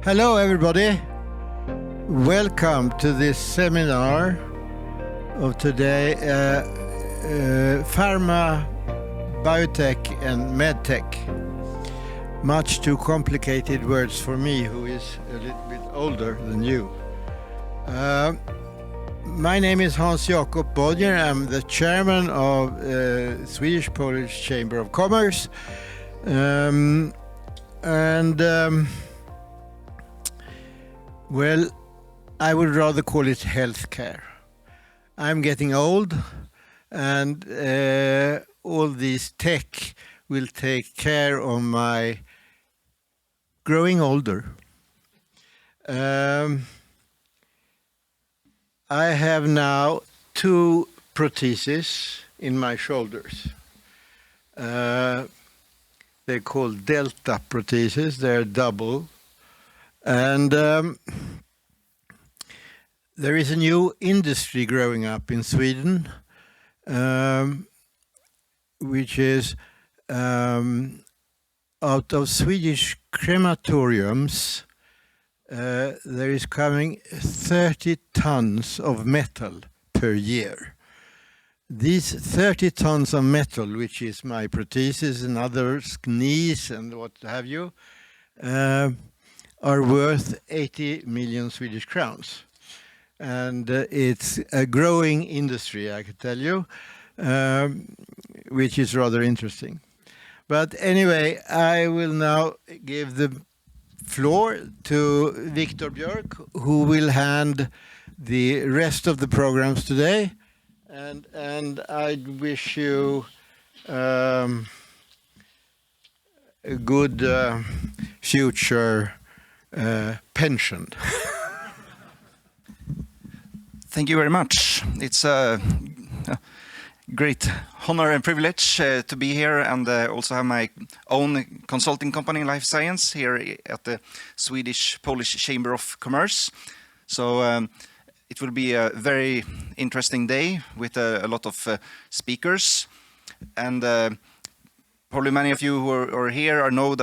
Hello everybody, welcome to this seminar of today, Pharma, Biotech and MedTech. Much too complicated words for me, who is a little bit older than you. My name is Hans Jakob Bodjer. I'm the chairman of Swedish-Polish Chamber of Commerce. Well, I would rather call it healthcare. I'm getting old, and all this tech will take care of my growing older. I have now 2 prostheses in my shoulders. They're called Delta prostheses. They're double. And there is a new industry growing up in Sweden, which is out of Swedish crematoriums, there is coming 30 tons of metal per year. These 30 tons of metal, which is my prosthesis and others, knees and what have you, are worth 80 million Swedish crowns. And it's a growing industry, I can tell you, which is rather interesting. But anyway, I will now give the floor to Victor Björk, who will hand the rest of the programs today. And I wish you a good future pension. Thank you very much. It's a great honor and privilege to be here and also have my own consulting company in life science here at the Swedish-Polish Chamber of Commerce. So it will be a very interesting day with a lot of speakers. And probably many of you who are here know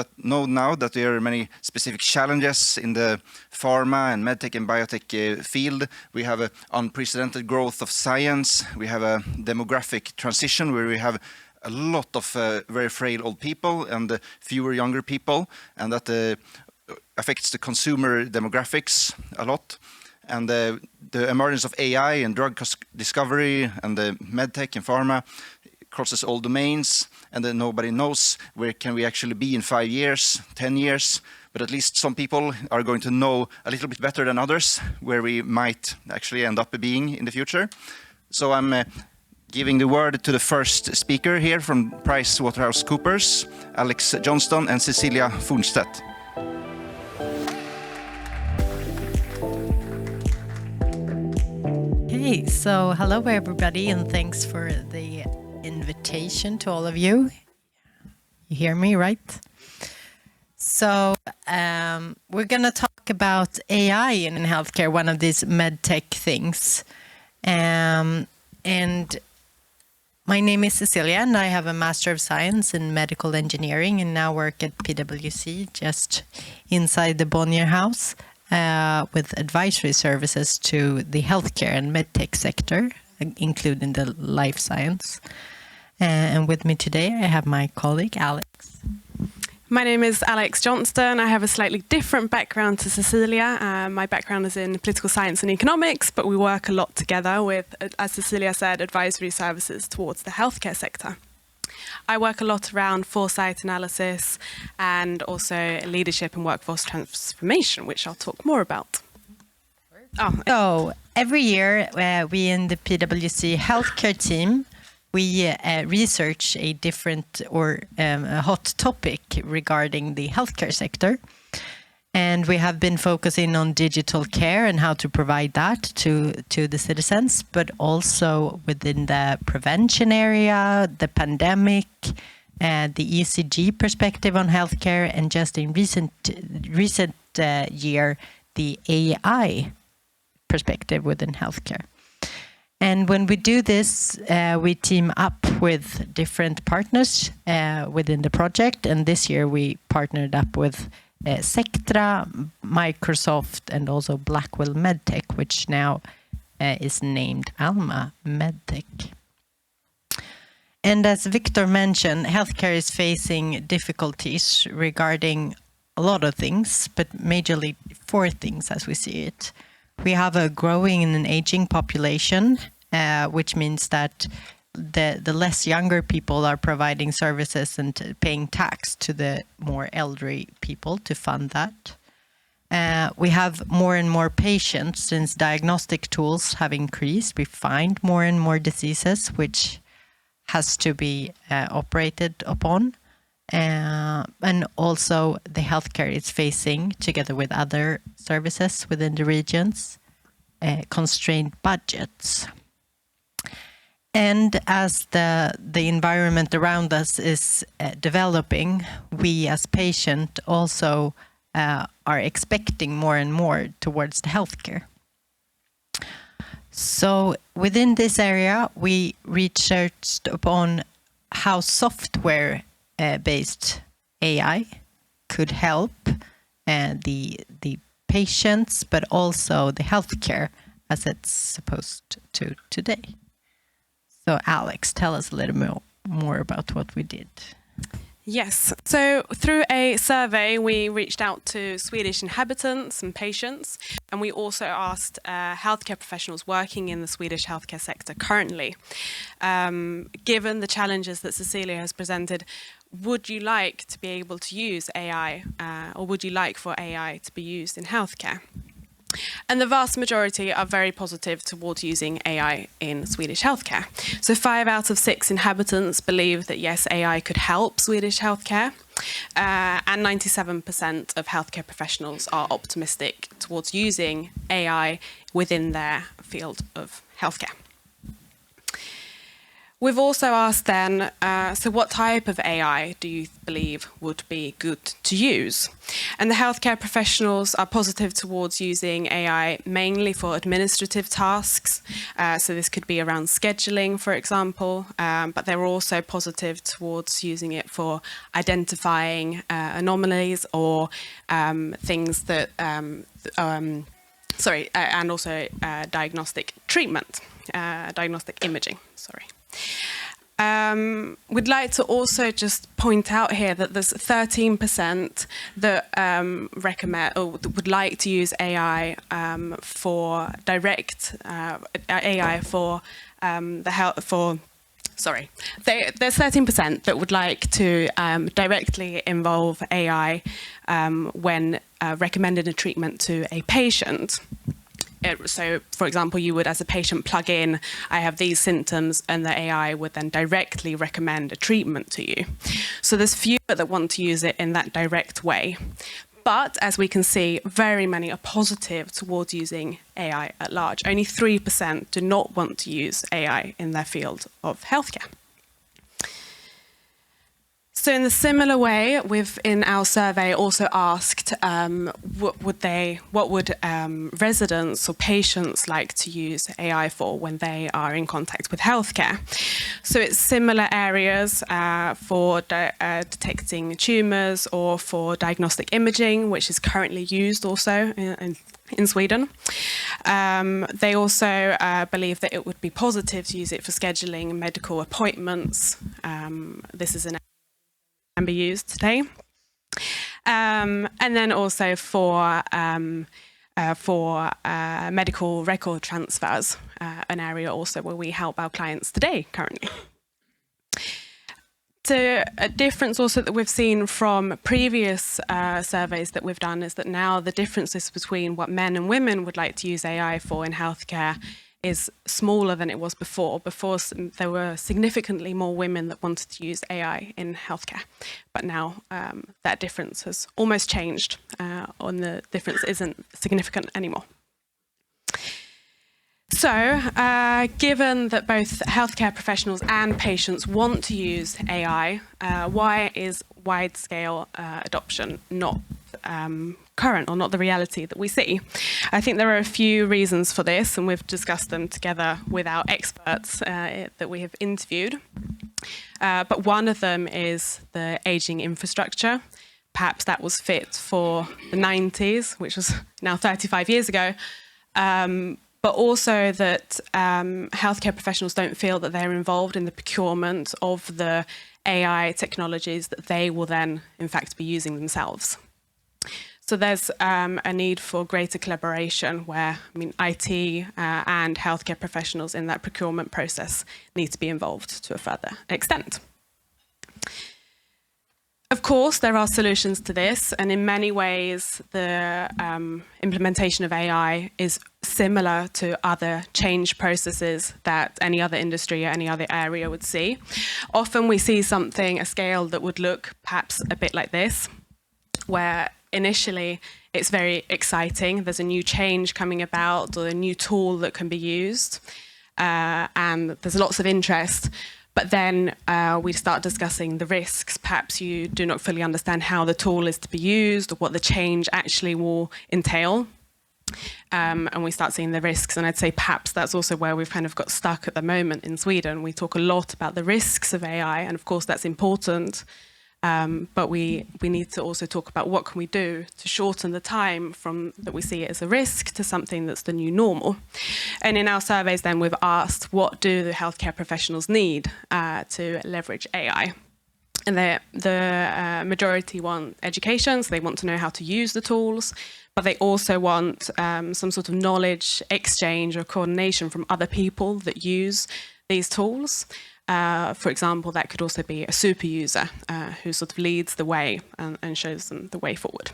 now that there are many specific challenges in the pharma and medtech and biotech field. We have an unprecedented growth of science. We have a demographic transition where we have a lot of very frail old people and fewer younger people, and that affects the consumer demographics a lot. And the emergence of AI and drug discovery and the medtech and pharma crosses all domains, and then nobody knows where can we actually be in 5 years, 10 years, but at least some people are going to know a little bit better than others where we might actually end up being in the future. So I'm giving the word to the first speaker here from PricewaterhouseCoopers, Alex Johnston and Cecilia Fornstedt. Hey, so hello everybody, and thanks for the invitation to all of you. You hear me, right? So we're going to talk about AI in healthcare, one of these medtech things. And my name is Cecilia, and I have a Master of Science in Medical Engineering and now work at PwC, just inside the Bonnier House, with advisory services to the healthcare and medtech sector, including the life science. And with me today, I have my colleague, Alex. My name is Alex Johnston. I have a slightly different background to Cecilia. My background is in political science and economics, but we work a lot together with, as Cecilia said, advisory services towards the healthcare sector. I work a lot around foresight analysis and also leadership and workforce transformation, which I'll talk more about. So every year, we in the PwC healthcare team, we research a different or a hot topic regarding the healthcare sector. And we have been focusing on digital care and how to provide that to the citizens, but also within the prevention area, the pandemic, the ECG perspective on healthcare, and just in recent year, the AI perspective within healthcare. And when we do this, we team up with different partners within the project. And this year we partnered up with Sectra, Microsoft, and also Blackwell MedTech, which now is named Alma MedTech. And as Victor mentioned, healthcare is facing difficulties regarding a lot of things, but majorly 4 things as we see it. We have a growing and an aging population, which means that the less younger people are providing services and paying tax to the more elderly people to fund that. We have more and more patients since diagnostic tools have increased. We find more and more diseases, which has to be operated upon. And also the healthcare is facing, together with other services within the regions, constrained budgets. And as the environment around us is developing, we as patients also are expecting more and more towards the healthcare. So within this area, we researched upon how software-based AI could help the patients, but also the healthcare as it's supposed to today. So Alex, tell us a little more about what we did. Yes, so through a survey we reached out to Swedish inhabitants and patients, and we also asked healthcare professionals working in the Swedish healthcare sector currently. Given the challenges that Cecilia has presented, would you like to be able to use AI, or would you like for AI to be used in healthcare? And the vast majority are very positive towards using AI in Swedish healthcare. So 5 out of 6 inhabitants believe that yes, AI could help Swedish healthcare. And 97% of healthcare professionals are optimistic towards using AI within their field of healthcare. We've also asked then, so what type of AI do you believe would be good to use? And the healthcare professionals are positive towards using AI mainly for administrative tasks. So this could be around scheduling, for example, but they're also positive towards using it for identifying anomalies or things that, and also diagnostic treatment, diagnostic imaging, sorry. We'd like to also just point out here that there's 13% that recommend or would like to use AI for direct AI for the health for. Sorry, there's 13% that would like to directly involve AI when recommending a treatment to a patient. So, for example, you would, as a patient, plug in, I have these symptoms, and the AI would then directly recommend a treatment to you. So there's fewer that want to use it in that direct way. But, as we can see, very many are positive towards using AI at large. Only 3% do not want to use AI in their field of healthcare. So in a similar way, we've in our survey also asked what would residents or patients like to use AI for when they are in contact with healthcare. So it's similar areas for detecting tumours or for diagnostic imaging, which is currently used also in Sweden. They also believe that it would be positive to use it for scheduling medical appointments. This is an can be used today, and then also for medical record transfers, an area also where we help our clients today currently. So a difference also that we've seen from previous surveys that we've done is that now the differences between what men and women would like to use AI for in healthcare is smaller than it was before. Before, there were significantly more women that wanted to use AI in healthcare. But now that difference has almost changed, and the difference isn't significant anymore. So, given that both healthcare professionals and patients want to use AI, why is wide-scale adoption not current or not the reality that we see? I think there are a few reasons for this, and we've discussed them together with our experts that we have interviewed. But one of them is the aging infrastructure. perhaps that was fit for the 90s, which was now 35 years ago, but also that healthcare professionals don't feel that they're involved in the procurement of the AI technologies that they will then, in fact, be using themselves. So there's a need for greater collaboration where, IT and healthcare professionals in that procurement process need to be involved to a further extent. Of course, there are solutions to this, and in many ways, the implementation of AI is similar to other change processes that any other industry or any other area would see. Often we see something, a scale that would look perhaps a bit like this, where initially it's very exciting. There's a new change coming about or a new tool that can be used, and there's lots of interest. But then we start discussing the risks. Perhaps you do not fully understand how the tool is to be used or what the change actually will entail. And we start seeing the risks. And I'd say perhaps that's also where we've kind of got stuck at the moment in Sweden. We talk a lot about the risks of AI, and of course that's important. But we need to also talk about what can we do to shorten the time from that we see it as a risk to something that's the new normal. And in our surveys then we've asked, what do the healthcare professionals need to leverage AI? And the majority want education, so they want to know how to use the tools, but they also want some sort of knowledge exchange or coordination from other people that use these tools. For example, that could also be a super user who sort of leads the way and shows them the way forward.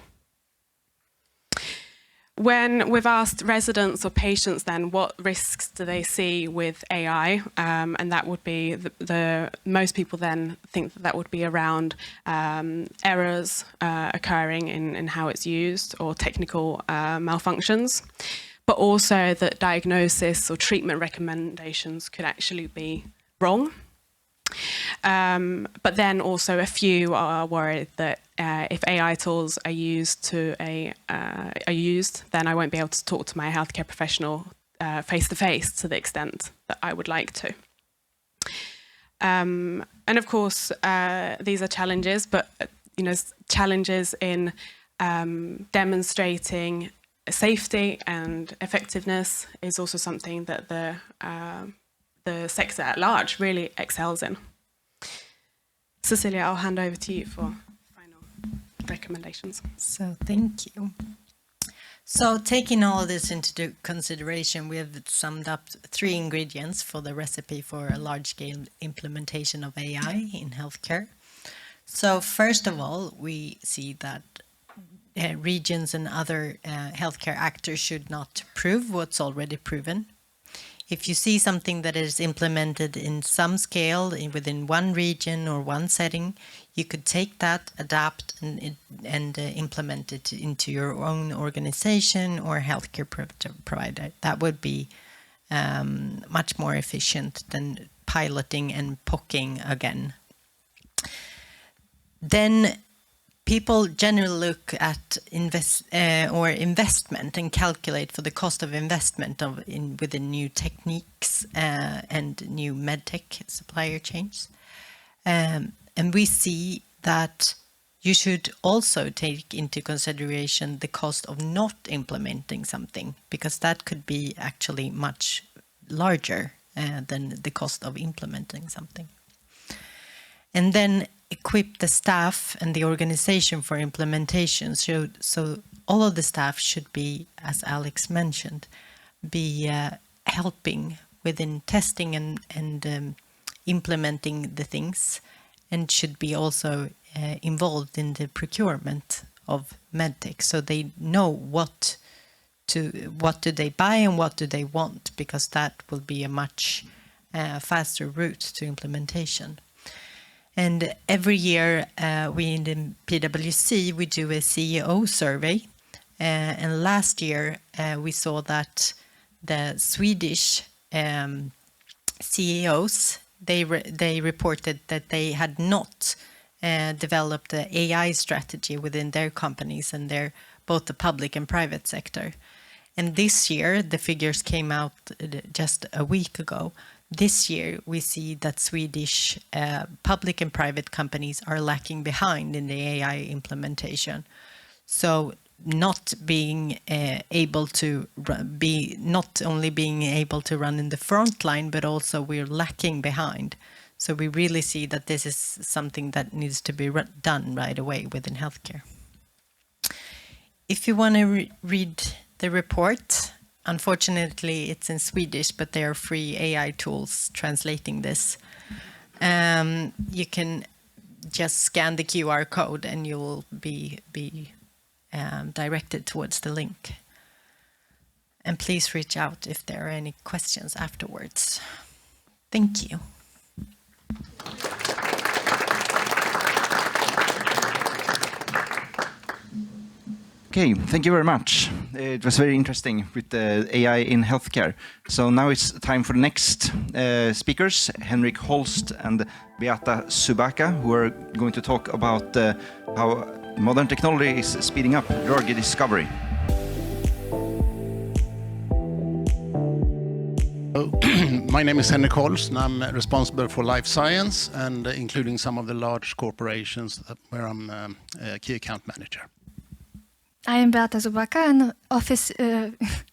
When we've asked residents or patients then what risks do they see with AI, and that would be most people then think that would be around errors occurring in how it's used or technical malfunctions, but also that diagnosis or treatment recommendations could actually be wrong. But then also a few are worried that if AI tools are used, then I won't be able to talk to my healthcare professional face to face to the extent that I would like to. And of course, these are challenges, but challenges in demonstrating safety and effectiveness is also something that the sector at large really excels in. Cecilia, I'll hand over to you for final recommendations. So thank you. So taking all this into consideration, we have summed up 3 ingredients for the recipe for a large-scale implementation of AI in healthcare. So first of all, we see that regions and other healthcare actors should not prove what's already proven. If you see something that is implemented in some scale within one region or one setting, you could take that, adapt, and implement it into your own organization or healthcare provider. That would be much more efficient than piloting and POCing again. Then people generally look at investment and calculate for the cost of investment within new techniques and new medtech supplier chains. And we see that you should also take into consideration the cost of not implementing something, because that could be actually much larger than the cost of implementing something. And then equip the staff and the organization for implementation. So all of the staff should be, as Alex mentioned, be helping within testing and implementing the things, and should be also involved in the procurement of medtech, so they know what do they buy and what do they want, because that will be a much faster route to implementation. And every year we in the PwC, we do a CEO survey. And last year we saw that the Swedish CEOs, they reported that they had not developed an AI strategy within their companies and both the public and private sector. And this year, the figures came out just a week ago, this year we see that Swedish public and private companies are lacking behind in the AI implementation. So not being able to be not only being able to run in the front line, but also we're lacking behind. So we really see that this is something that needs to be done right away within healthcare. If you want to read the report, unfortunately it's in Swedish, but there are free AI tools translating this. You can just scan the QR code and you will be directed towards the link. And please reach out if there are any questions afterwards. Thank you. Okay, thank you very much. It was very interesting with the AI in healthcare. So now it's time for the next speakers, Henrik Holst and Beata Zubaka, who are going to talk about how modern technology is speeding up drug discovery. My name is Henrik Holst, and I'm responsible for life science and including some of the large corporations where I'm a key account manager. I am Beata Zubaka, and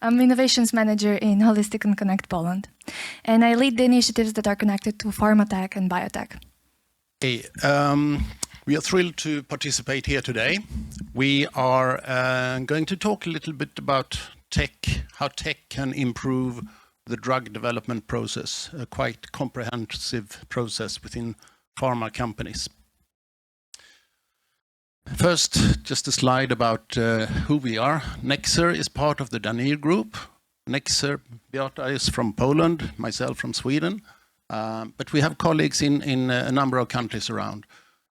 I'm Innovations Manager in Holisticon Connect Poland. And I lead the initiatives that are connected to pharmatech and biotech. Hey, we are thrilled to participate here today. We are going to talk a little bit about tech, how tech can improve the drug development process, a quite comprehensive process within pharma companies. First, just a slide about who we are. Nexer is part of the Damian group. Nexer, Beata is from Poland, myself from Sweden, but we have colleagues in a number of countries around.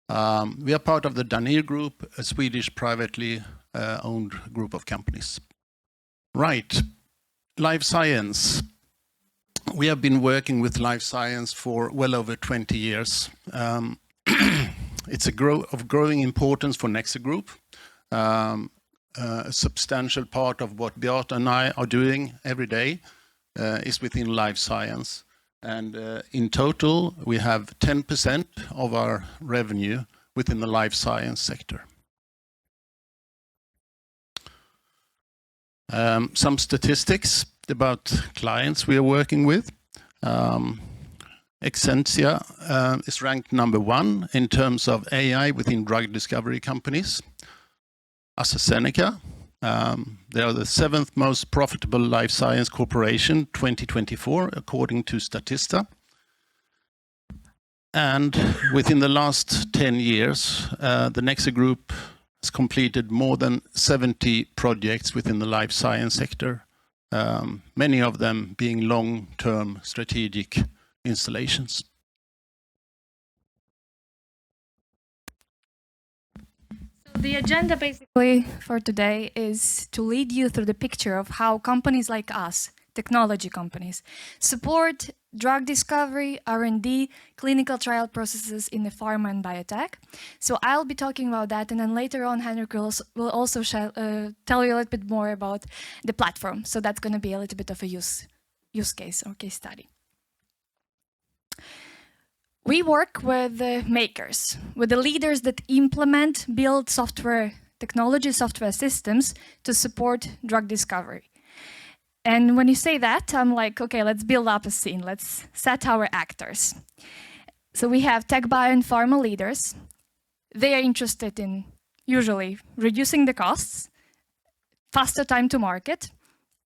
We are part of the Damian group, a Swedish privately owned group of companies. Right, life science. We have been working with life science for well over 20 years. It's of growing importance for Nexer Group. A substantial part of what Beata and I are doing every day is within life science. And in total, we have 10% of our revenue within the life science sector. Some statistics about clients we are working with. Excentia is ranked #1 in terms of AI within drug discovery companies. AstraZeneca, they are the 7th most profitable life science corporation 2024, according to Statista. And within the last 10 years, the Nexer Group has completed more than 70 projects within the life science sector, many of them being long-term strategic installations. So the agenda basically for today is to lead you through the picture of how companies like us, technology companies, support drug discovery, R&D, clinical trial processes in the pharma and biotech. So I'll be talking about that, and then later on Henrik will also tell you a little bit more about the platform. So that's going to be a little bit of a use case or case study. We work with the makers, with the leaders that build software technology, software systems to support drug discovery. And when you say that, I'm like, okay, let's build up a scene. Let's set our actors. So we have tech, bio, and pharma leaders. They are interested in usually reducing the costs, faster time to market,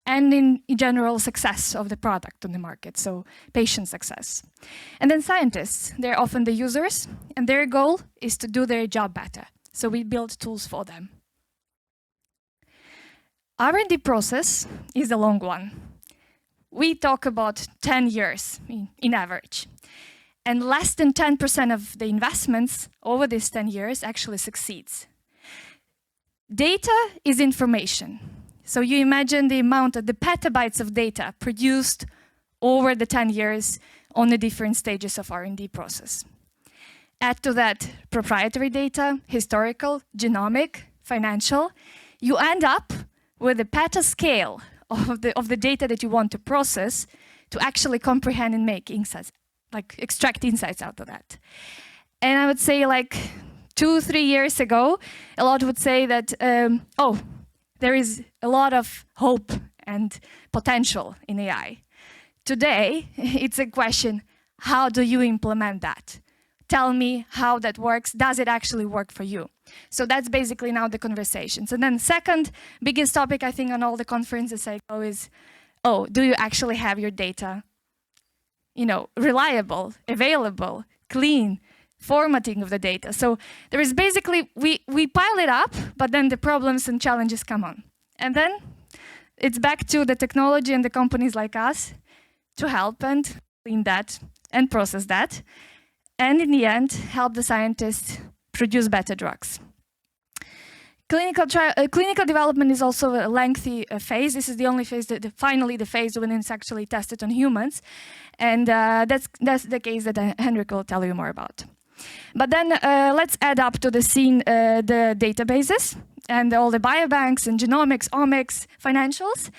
and in general success of the product on the market, so patient success. And then scientists, they're often the users, and their goal is to do their job better. So we build tools for them. R&D process is a long one. We talk about 10 years in average. And less than 10% of the investments over these 10 years actually succeeds. Data is information. So you imagine the amount of the petabytes of data produced over the 10 years on the different stages of R&D process. Add to that proprietary data, historical, genomic, financial. You end up with a petascale of the data that you want to process to actually comprehend and make insights, like extract insights out of that. And I would say like 2-3 years ago, a lot would say that, oh, there is a lot of hope and potential in AI. Today, it's a question, how do you implement that? Tell me how that works. Does it actually work for you? So that's basically now the conversations. And then second biggest topic, I think, on all the conferences I go is, oh, do you actually have your data, you know, reliable, available, clean, formatting of the data? So there is basically, we pile it up, but then the problems and challenges come on. And then it's back to the technology and the companies like us to help and clean that and process that. And in the end, help the scientists produce better drugs. Clinical development is also a lengthy phase. This is the only phase, finally the phase when it's actually tested on humans. And that's the case that Henrik will tell you more about. But then let's add up to the scene the databases and all the biobanks and genomics, omics, financials,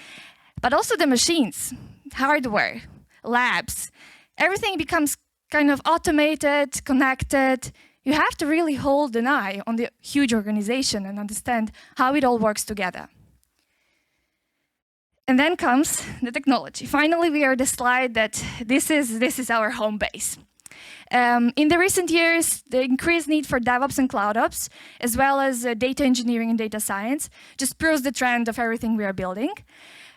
but also the machines, hardware, labs. Everything becomes kind of automated, connected. You have to really hold an eye on the huge organization and understand how it all works together. And then comes the technology. Finally, we are at the slide that this is our home base. In the recent years, the increased need for DevOps and CloudOps, as well as data engineering and data science, just proves the trend of everything we are building.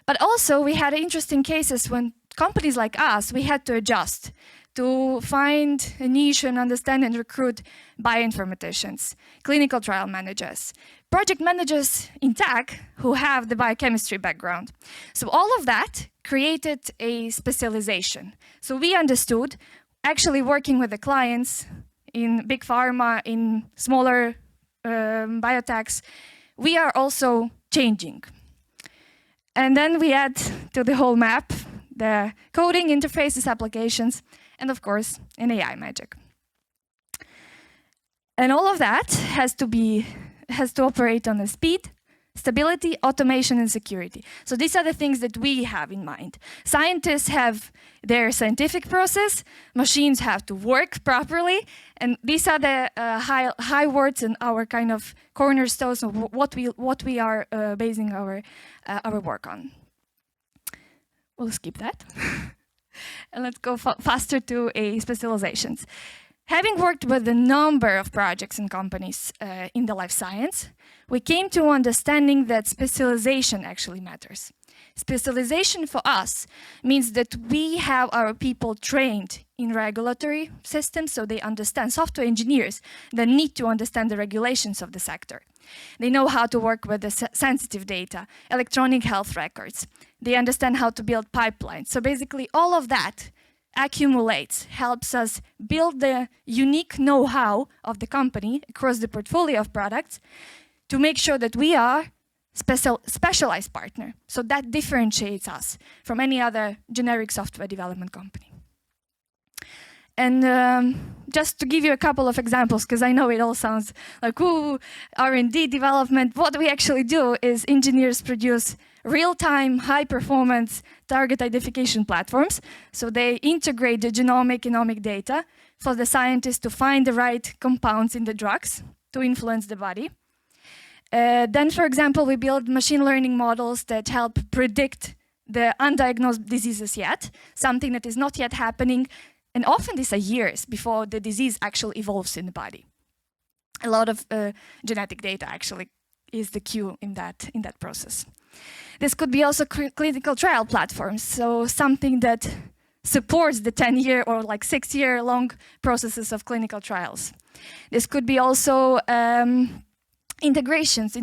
But also, we had interesting cases when companies like us, we had to adjust to find a niche and understand and recruit bioinformaticians, clinical trial managers, project managers in tech who have the biochemistry background. So all of that created a specialization. So we understood, actually working with the clients in big pharma, in smaller biotechs, we are also changing. And then we add to the whole map the coding, interfaces, applications, and of course, an AI magic. And all of that has to operate on the speed, stability, automation, and security. So these are the things that we have in mind. Scientists have their scientific process, machines have to work properly, and these are the high words and our kind of cornerstones of what we are basing our work on. We'll skip that. And let's go faster to specializations. Having worked with a number of projects and companies in the life science, we came to understanding that specialization actually matters. Specialization for us means that we have our people trained in regulatory systems, so they understand, software engineers that need to understand the regulations of the sector. They know how to work with the sensitive data, electronic health records. They understand how to build pipelines. So basically all of that accumulates, helps us build the unique know-how of the company across the portfolio of products to make sure that we are specialized partner. So that differentiates us from any other generic software development company. And just to give you a couple of examples, because I know it all sounds like, ooh, R&D development. What we actually do is engineers produce real-time, high-performance target identification platforms. So they integrate the genomic data for the scientists to find the right compounds in the drugs to influence the body. Then, for example, we build machine learning models that help predict the undiagnosed diseases yet, something that is not yet happening. And often these are years before the disease actually evolves in the body. A lot of genetic data actually is the cue in that process. This could be also clinical trial platforms, so something that supports the 10-year or like 6-year-long processes of clinical trials. This could be also integrations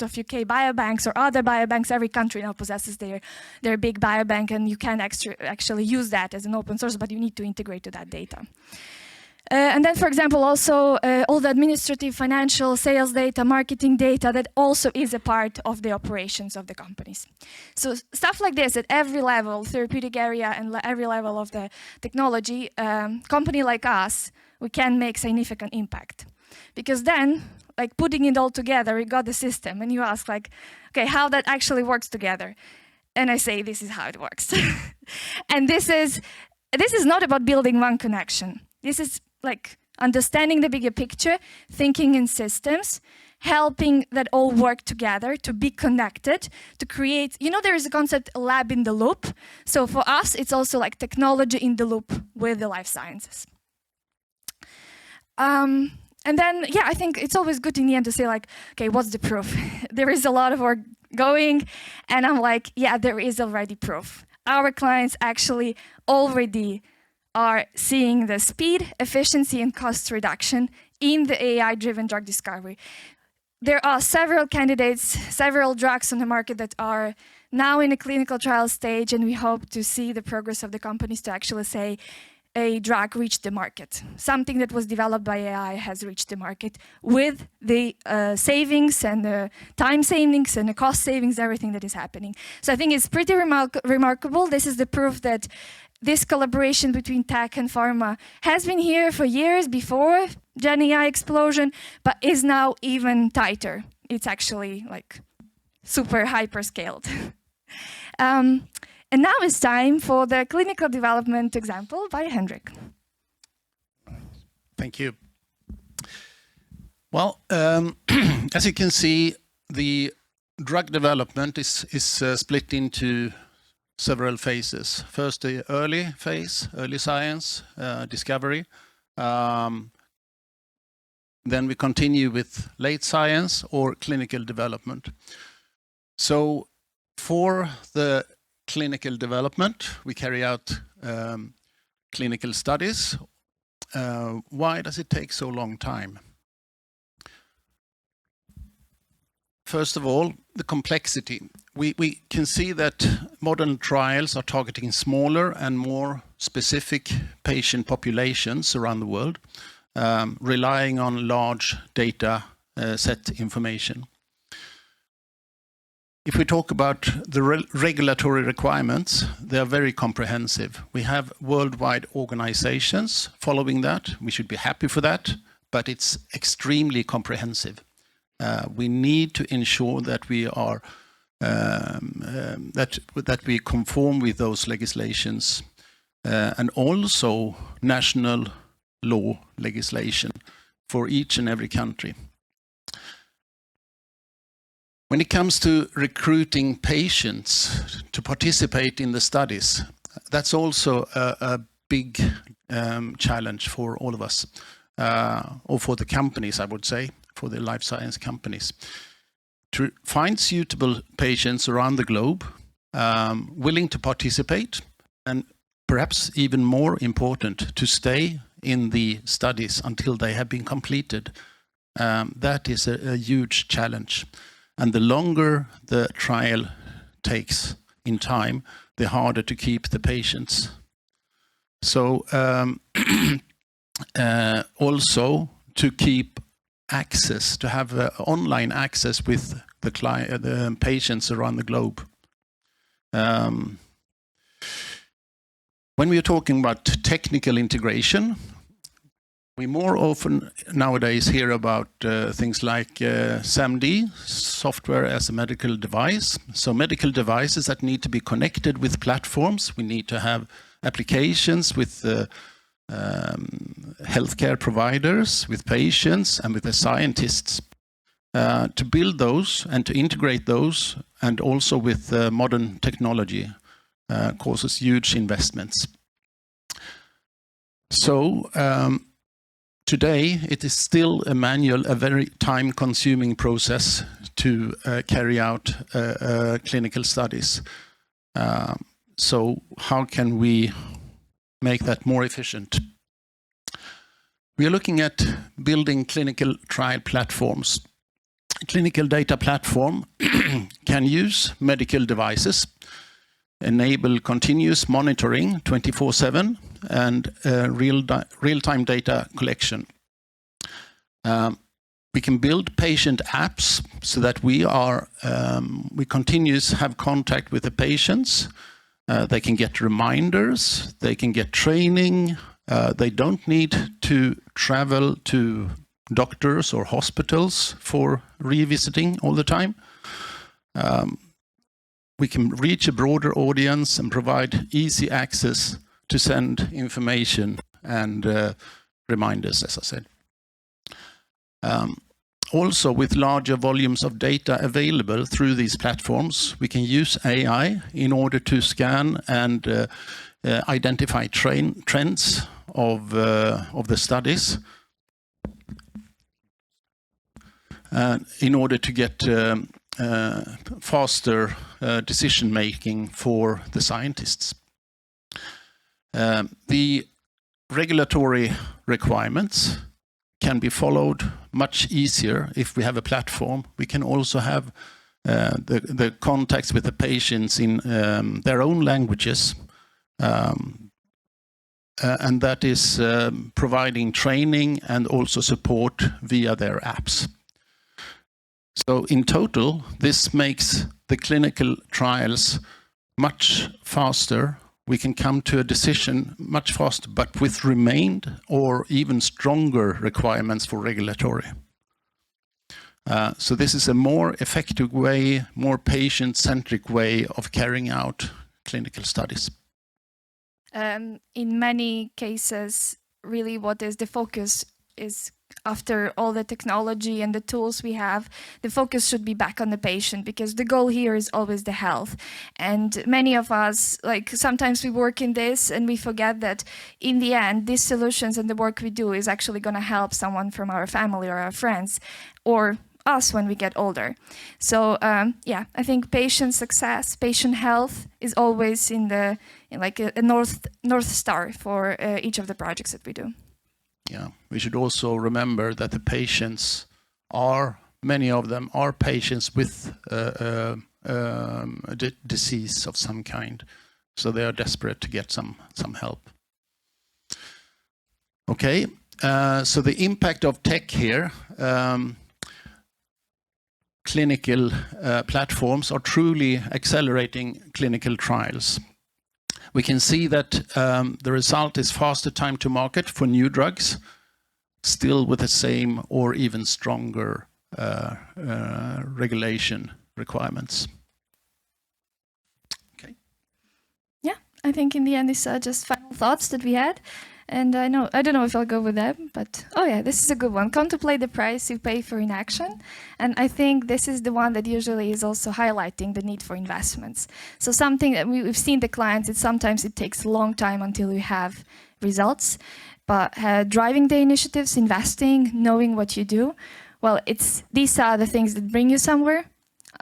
of UK biobanks or other biobanks. Every country now possesses their big biobank, and you can actually use that as an open source, but you need to integrate to that data. And then, for example, also all the administrative, financial, sales data, marketing data, that also is a part of the operations of the companies. So stuff like this at every level, therapeutic area and every level of the technology, company like us, we can make significant impact. Because then, like putting it all together, we got the system, and you ask like, okay, how that actually works together. and I say, this is how it works. And this is not about building one connection. This is like understanding the bigger picture, thinking in systems, helping that all work together to be connected, to create, there is a concept lab in the loop. So for us, it's also like technology in the loop with the life sciences. And then, I think it's always good in the end to say like, okay, what's the proof? There is a lot of work going, and I'm like, there is already proof. Our clients actually already are seeing the speed, efficiency, and cost reduction in the AI-driven drug discovery. There are several candidates, several drugs on the market that are now in a clinical trial stage, and we hope to see the progress of the companies to actually say a drug reached the market. Something that was developed by AI has reached the market with the savings and the time savings and the cost savings, everything that is happening. So I think it's pretty remarkable. This is the proof that this collaboration between tech and pharma has been here for years before Gen AI explosion, but is now even tighter. It's actually like super hyper scaled. And now it's time for the clinical development example by Henrik. Thank you. Well, as you can see, the drug development is split into several phases. First, the early phase, early science, discovery. Then we continue with late science or clinical development. So for the clinical development, we carry out clinical studies. Why does it take so long time? First of all, the complexity. We can see that modern trials are targeting smaller and more specific patient populations around the world, relying on large data set information. If we talk about the regulatory requirements, they are very comprehensive. We have worldwide organizations following that. We should be happy for that, but it's extremely comprehensive. We need to ensure that we are that we conform with those legislations and also national law legislation for each and every country. When it comes to recruiting patients to participate in the studies, that's also a big challenge for all of us, or for the companies, I would say, for the life science companies. To find suitable patients around the globe, willing to participate, and perhaps even more important, to stay in the studies until they have been completed. That is a huge challenge. And the longer the trial takes in time, the harder to keep the patients. So also to keep access, to have online access with the patients around the globe. When we are talking about technical integration, we more often nowadays hear about things like SAMD, software as a medical device. So medical devices that need to be connected with platforms. We need to have applications with healthcare providers, with patients, and with the scientists. To build those and to integrate those, and also with modern technology, causes huge investments. So today it is still a manual, a very time-consuming process to carry out clinical studies. So how can we make that more efficient? We are looking at building clinical trial platforms. Clinical data platform can use medical devices, enable continuous monitoring 24/7, and real-time data collection. We can build patient apps so that we continuously have contact with the patients. They can get reminders, they can get training. They don't need to travel to doctors or hospitals for revisiting all the time. we can reach a broader audience and provide easy access to send information and reminders, as I said. Also, with larger volumes of data available through these platforms, we can use AI in order to scan and identify trends of the studies in order to get faster decision making for the scientists. The regulatory requirements can be followed much easier if we have a platform. We can also have the contacts with the patients in their own languages, and that is providing training and also support via their apps. So in total, this makes the clinical trials much faster. We can come to a decision much faster, but with remained or even stronger requirements for regulatory. So this is a more effective way, more patient-centric way of carrying out clinical studies. In many cases, really what is the focus is, after all the technology and the tools we have, the focus should be back on the patient, because the goal here is always the health. And many of us, like, sometimes we work in this and we forget that in the end, these solutions and the work we do is actually going to help someone from our family or our friends or us when we get older. So yeah, I think patient success, patient health is always in like a north star for each of the projects that we do. Yeah, we should also remember that the patients are, many of them are patients with a disease of some kind. So they are desperate to get some help. Okay, so the impact of tech here, clinical platforms are truly accelerating clinical trials. We can see that the result is faster time to market for new drugs, still with the same or even stronger regulation requirements. Okay. Yeah, I think in the end, these are just final thoughts that we had. And I don't know if I'll go with them, but oh yeah, this is a good one. Contemplate the price you pay for inaction. And I think this is the one that usually is also highlighting the need for investments. So something that we've seen the clients, sometimes it takes a long time until you have results, but driving the initiatives, investing, knowing what you do, well, these are the things that bring you somewhere.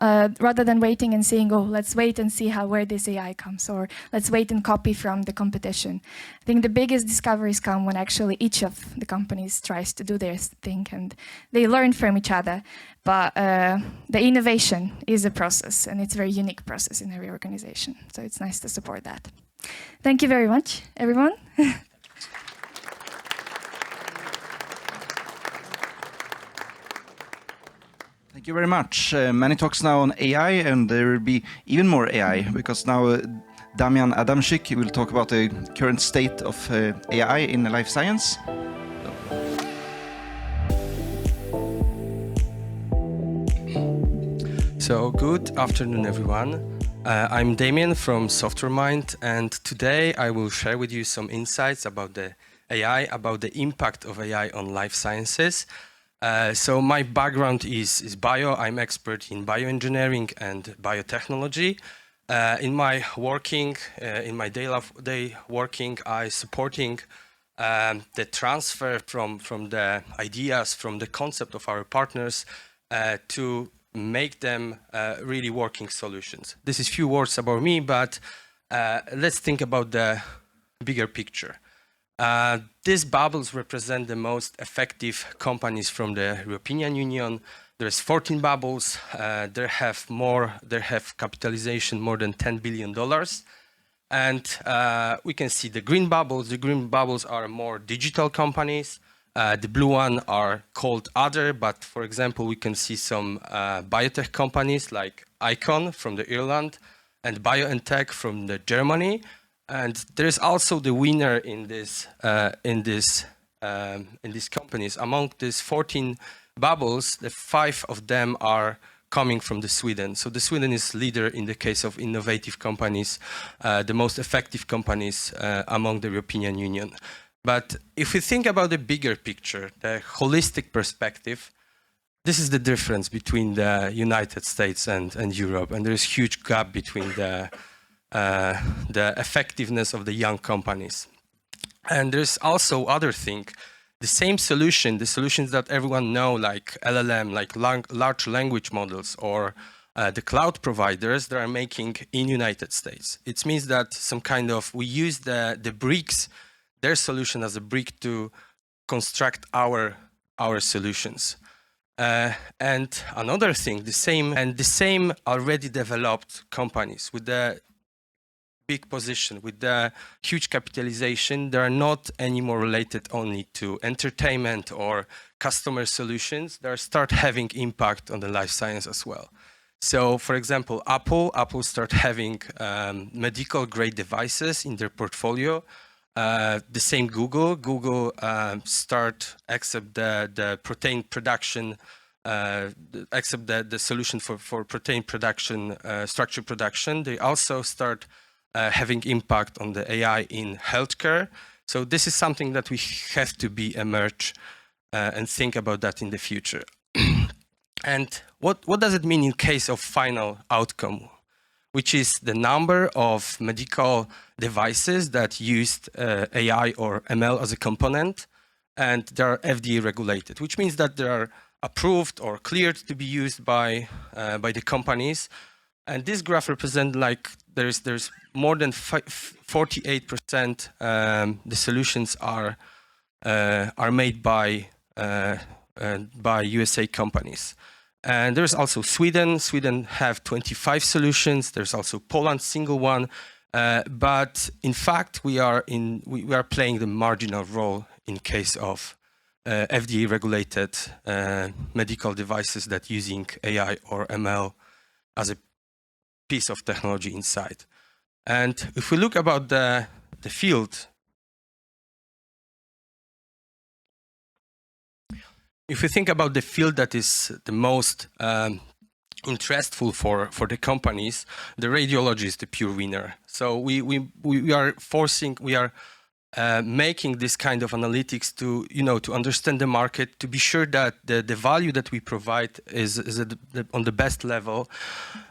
Rather than waiting and saying, oh, let's wait and see where this AI comes, or let's wait and copy from the competition. I think the biggest discoveries come when actually each of the companies tries to do their thing and they learn from each other. But the innovation is a process, and it's a very unique process in every organization. So it's nice to support that. Thank you very much, everyone. Thank you very much. Many talks now on AI, and there will be even more AI, because now Damian Adamczyk will talk about the current state of AI in life science. So good afternoon, everyone. I'm Damian from SoftwareMind, and today I will share with you some insights about the AI, about the impact of AI on life sciences. So my background is bio. I'm expert in bioengineering and biotechnology. In my day working, I supporting the transfer from the ideas, from the concept of our partners to make them really working solutions. This is few words about me, but let's think about the bigger picture. These bubbles represent the most effective companies from the European Union. There's 14 bubbles. They have capitalization more than $10 billion. And we can see the green bubbles. The green bubbles are more digital companies. The blue one are called other, but for example, we can see some biotech companies like Icon from the Ireland and BioNTech from the Germany. And there is also the winner in these companies. Among these 14 bubbles, the 5 of them are coming from the Sweden. So the Sweden is leader in the case of innovative companies, the most effective companies among the European Union. But if we think about the bigger picture, the holistic perspective, this is the difference between the United States and Europe, and there is huge gap between the effectiveness of the young companies. And there's also other thing. The same solution, the solutions that everyone know, like LLM, like large language models, or the cloud providers that are making in United States. It means that some kind of, we use the bricks, their solution as a brick to construct our solutions. And another thing, the same already developed companies with the big position, with the huge capitalization, they are not anymore related only to entertainment or customer solutions. They start having impact on the life science as well. So, for example, Apple start having medical grade devices in their portfolio. The same Google start accept the protein production, accept the solution for protein production, structure production. They also start having impact on the AI in healthcare. So this is something that we have to be emerge and think about that in the future. And what does it mean in case of final outcome, which is the number of medical devices that used AI or ML as a component, and they are FDA regulated, which means that they are approved or cleared to be used by the companies. And this graph represents like there's more than 48% the solutions are made by USA companies. And there's also Sweden. Sweden have 25 solutions. There's also Poland, single one. But in fact, we are playing the marginal role in case of FDA regulated medical devices that using AI or ML as a piece of technology inside. And if we look about the field, if we think about the field that is the most interestful for the companies, the radiology is the pure winner. So we are making this kind of analytics to to understand the market, to be sure that the value that we provide is on the best level.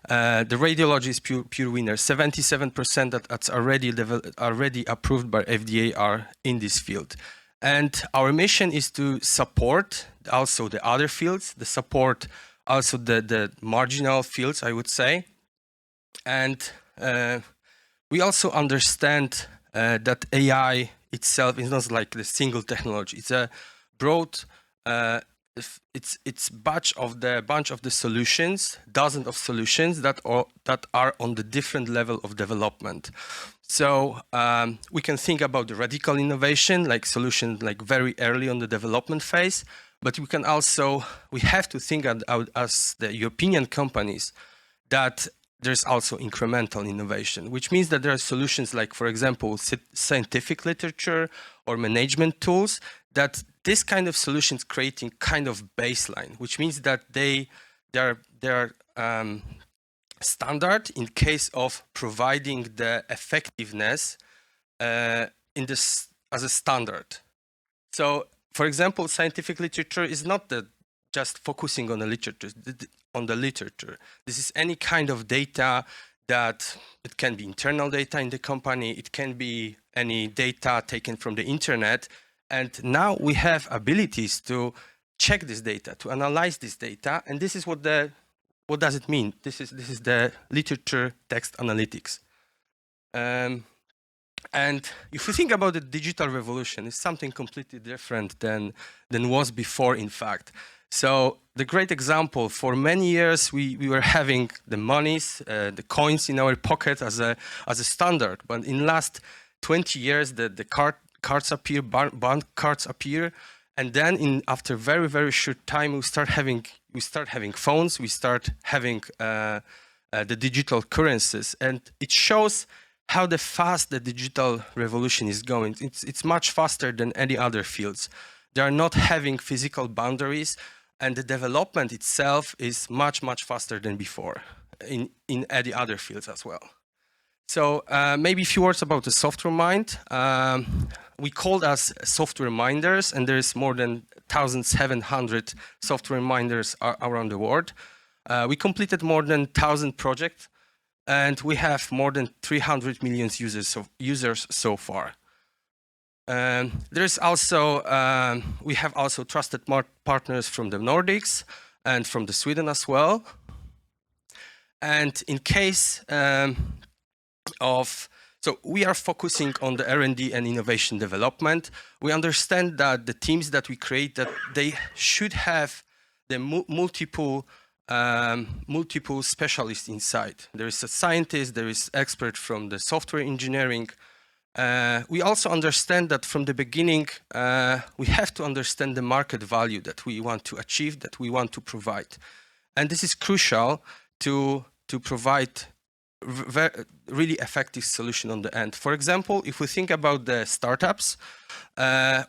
The radiology is pure winner. 77% that's already approved by FDA are in this field. And our mission is to support also the other fields, the support also the marginal fields, I would say. And we also understand that AI itself is not like the single technology. It's a broad, it's bunch of the solutions, dozens of solutions that are on the different level of development. So we can think about the radical innovation, like solutions like very early on the development phase, but we have to think as the European companies that there's also incremental innovation, which means that there are solutions like, for example, scientific literature or management tools, that this kind of solutions creating kind of baseline, which means that they are standard in case of providing the effectiveness as a standard. So, for example, scientific literature is not just focusing on the literature. This is any kind of data that it can be internal data in the company, it can be any data taken from the internet, and now we have abilities to check this data, to analyze this data, and this is what does it mean? This is the literature text analytics. And if you think about the digital revolution, it's something completely different than was before, in fact. So the great example, for many years we were having the monies, the coins in our pocket as a standard, but in last 20 years the cards appear, bond cards appear, and then after very, very short time we start having phones, we start having the digital currencies, and it shows how fast the digital revolution is going. It's much faster than any other fields. They are not having physical boundaries. and the development itself is much, much faster than before in any other fields as well. So maybe a few words about the software mind. We called us software minders, and there's more than 1,700 software minders around the world. We completed more than 1,000 projects, and we have more than 300 million users so far. There's also we have also trusted partners from the Nordics and from the Sweden as well. And in case so we are focusing on the R&D and innovation development. We understand that the teams that we create, that they should have the multiple specialists inside. There is a scientist, there is expert from the software engineering. We also understand that from the beginning, we have to understand the market value that we want to achieve, that we want to provide. And this is crucial to provide really effective solution on the end. For example, if we think about the startups,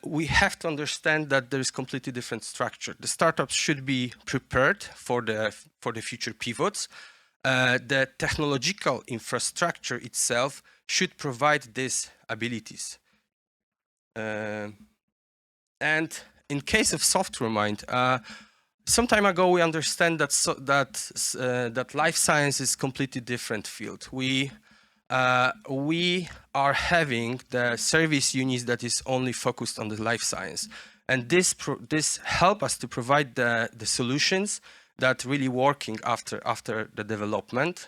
we have to understand that there is completely different structure. The startups should be prepared for the future pivots. The technological infrastructure itself should provide these abilities. And in case of software mind, some time ago we understand that life science is completely different field. We are having the service units that is only focused on the life science, and this help us to provide the solutions that really working after the development.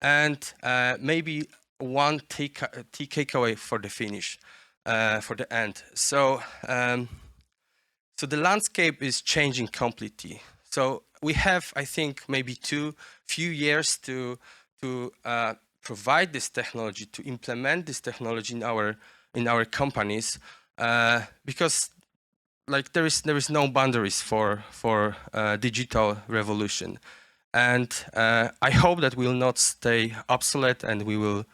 And maybe one takeaway for the finish, for the end. So the landscape is changing completely. So we have, I think, maybe few years to provide this technology, to implement this technology in our companies, because like there is no boundaries for digital revolution. And I hope that we will not stay obsolete, and we will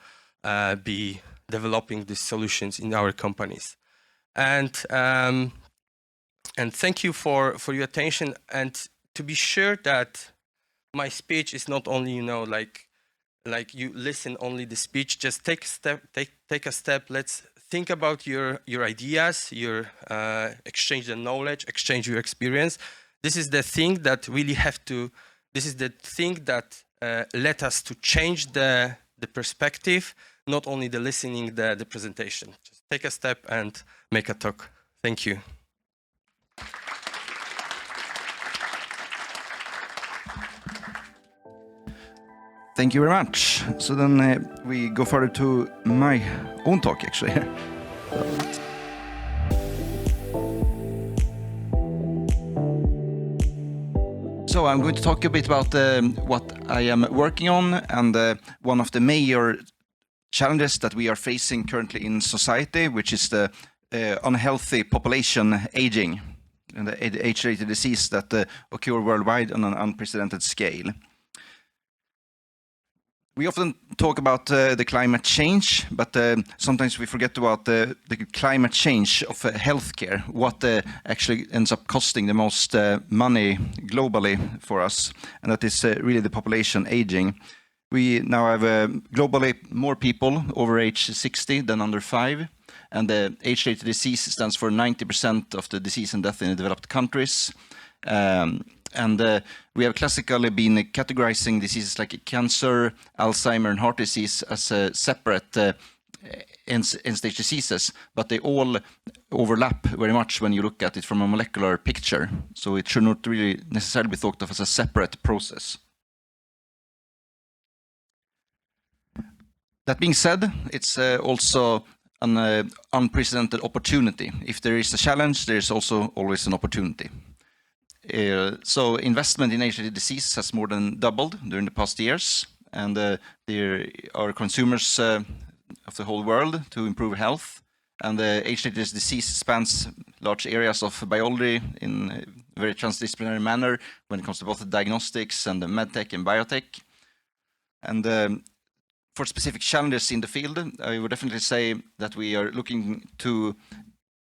be developing these solutions in our companies. And thank you for your attention. And to be sure that my speech is not only, like you listen only the speech, just take a step. Let's think about your ideas, exchange the knowledge, exchange your experience. This is the thing that really this is the thing that led us to change the perspective, not only the listening, the presentation. Just take a step and make a talk. Thank you. Thank you very much. So then we go further to my own talk, actually. So I'm going to talk a bit about what I am working on, and one of the major challenges that we are facing currently in society, which is the unhealthy population aging and the age-related disease that occur worldwide on an unprecedented scale. We often talk about the climate change, but sometimes we forget about the climate change of healthcare, what actually ends up costing the most money globally for us, and that is really the population aging. We now have globally more people over age 60 than under 5, and the age-related disease stands for 90% of the disease and death in the developed countries. And we have classically been categorizing diseases like cancer, Alzheimer, and heart disease as separate end-stage diseases, but they all overlap very much when you look at it from a molecular picture. So it should not really necessarily be thought of as a separate process. That being said, it's also an unprecedented opportunity. If there is a challenge, there is also always an opportunity. So investment in age-related disease has more than doubled during the past years, and there are consumers of the whole world to improve health. And the age-related disease spans large areas of biology in a very transdisciplinary manner when it comes to both the diagnostics and the medtech and biotech. And for specific challenges in the field, I would definitely say that we are looking to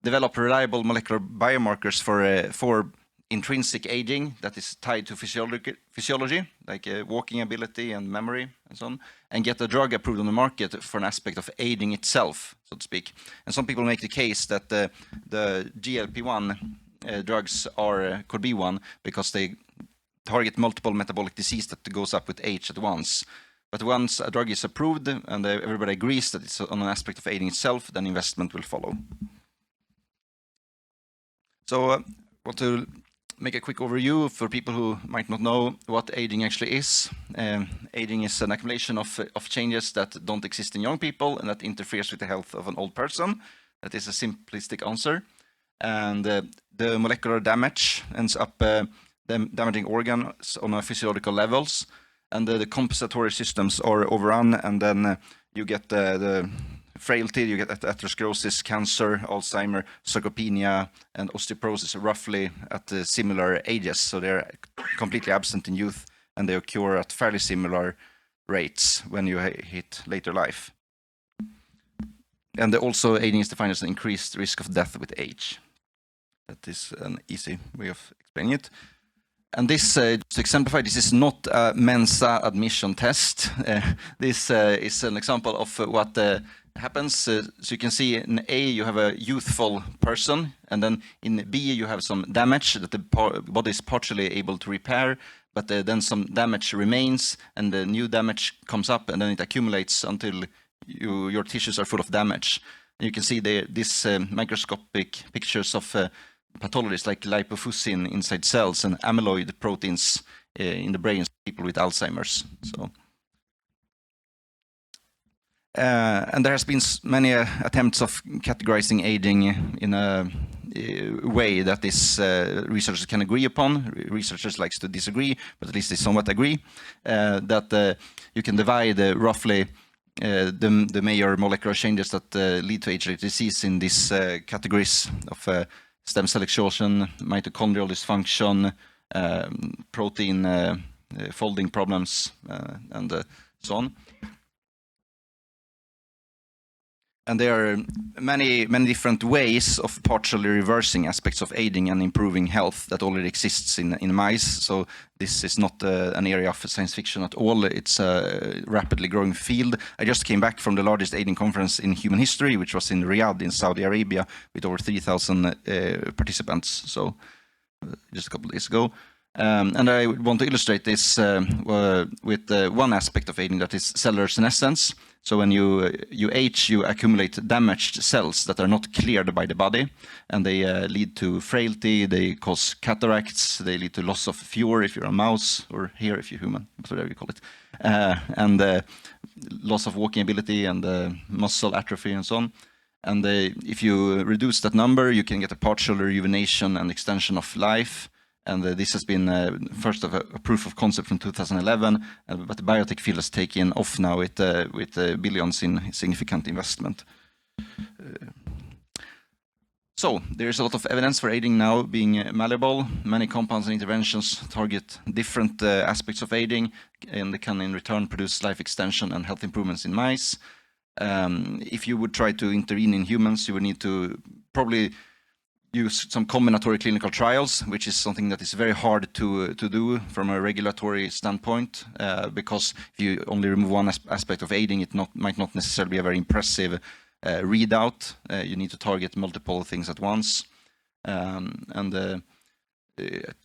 develop reliable molecular biomarkers for intrinsic aging that is tied to physiology, like walking ability and memory and so on, and get a drug approved on the market for an aspect of aging itself, so to speak. And some people make the case that the GLP-1 drugs could be one because they target multiple metabolic disease that goes up with age at once. But once a drug is approved and everybody agrees that it's on an aspect of aging itself, then investment will follow. So I want to make a quick overview for people who might not know what aging actually is. Aging is an accumulation of changes that don't exist in young people and that interferes with the health of an old person. That is a simplistic answer. And the molecular damage ends up damaging organs on a physiological levels, and the compensatory systems are overrun, and then you get the frailty, you get atherosclerosis, cancer, Alzheimer, sarcopenia, and osteoporosis roughly at similar ages. So they're completely absent in youth, and they occur at fairly similar rates when you hit later life. And also aging is defined as an increased risk of death with age. That is an easy way of explaining it. And this, to exemplify, this is not a Mensa admission test. This is an example of what happens. So you can see in A, you have a youthful person, and then in B, you have some damage that the body is partially able to repair, but then some damage remains, and the new damage comes up, and then it accumulates until your tissues are full of damage. And you can see these microscopic pictures of pathologies like lipofuscin inside cells and amyloid proteins in the brains of people with Alzheimer's. So, and there has been many attempts of categorizing aging in a way that this researchers can agree upon. Researchers like to disagree, but at least they somewhat agree that you can divide roughly the major molecular changes that lead to age-related disease in these categories of stem cell exhaustion, mitochondrial dysfunction, protein folding problems, and so on. And there are many different ways of partially reversing aspects of aging and improving health that already exists in mice. So this is not an area of science fiction at all. It's a rapidly growing field. I just came back from the largest aging conference in human history, which was in Riyadh in Saudi Arabia with over 3,000 participants. So just a couple of days ago. And I want to illustrate this with one aspect of aging, that is cellular senescence. So when you age, you accumulate damaged cells that are not cleared by the body, and they lead to frailty, they cause cataracts, they lead to loss of fure if you're a mouse, or hair if you're human, whatever you call it, and loss of walking ability and muscle atrophy and so on. And if you reduce that number, you can get a partial rejuvenation and extension of life. And this has been first of a proof of concept from 2011, but the biotech field has taken off now with billions in significant investment. So there's a lot of evidence for aging now being malleable. Many compounds and interventions target different aspects of aging, and they can in return produce life extension and health improvements in mice. If you would try to intervene in humans, you would need to probably use some combinatory clinical trials, which is something that is very hard to do from a regulatory standpoint, because if you only remove one aspect of aging, it might not necessarily be a very impressive readout. You need to target multiple things at once, and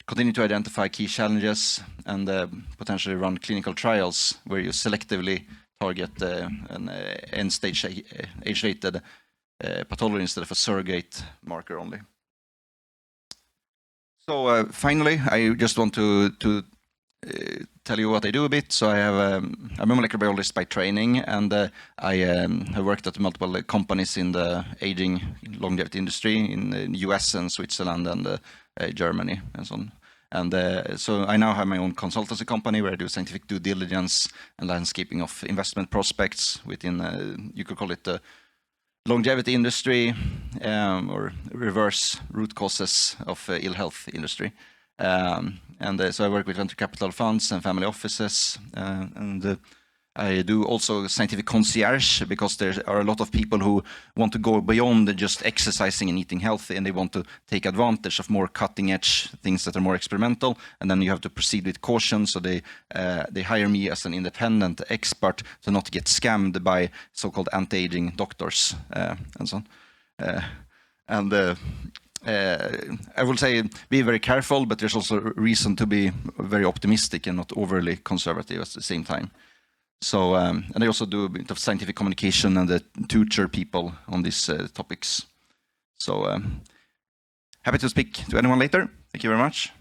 continue to identify key challenges and potentially run clinical trials where you selectively target an end-stage age-related pathology instead of a surrogate marker only. So finally, I just want to tell you what I do a bit. So I'm a molecular biologist by training, and I have worked at multiple companies in the aging longevity industry in the US and Switzerland and Germany and so on. And so I now have my own consultancy company where I do scientific due diligence and landscaping of investment prospects within, you could call it the longevity industry, or reverse root causes of ill health industry. So I work with venture capital funds and family offices, and I do also scientific concierge, because there are a lot of people who want to go beyond just exercising and eating healthy, and they want to take advantage of more cutting-edge things that are more experimental, and then you have to proceed with caution. So they hire me as an independent expert to not get scammed by so-called anti-aging doctors and so on. I will say be very careful, but there's also reason to be very optimistic and not overly conservative at the same time. So, and I also do a bit of scientific communication and tutor people on these topics. So, happy to speak to anyone later. Thank you very much.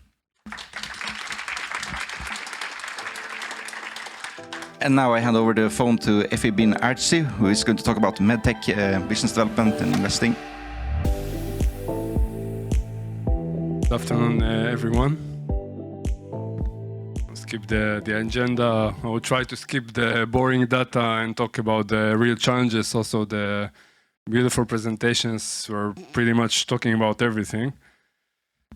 And now I hand over the phone to Efi Ben Artzy, who is going to talk about medtech, business development and investing. Good afternoon, everyone. Skip the agenda. I will try to skip the boring data and talk about the real challenges. Also, the beautiful presentations were pretty much talking about everything.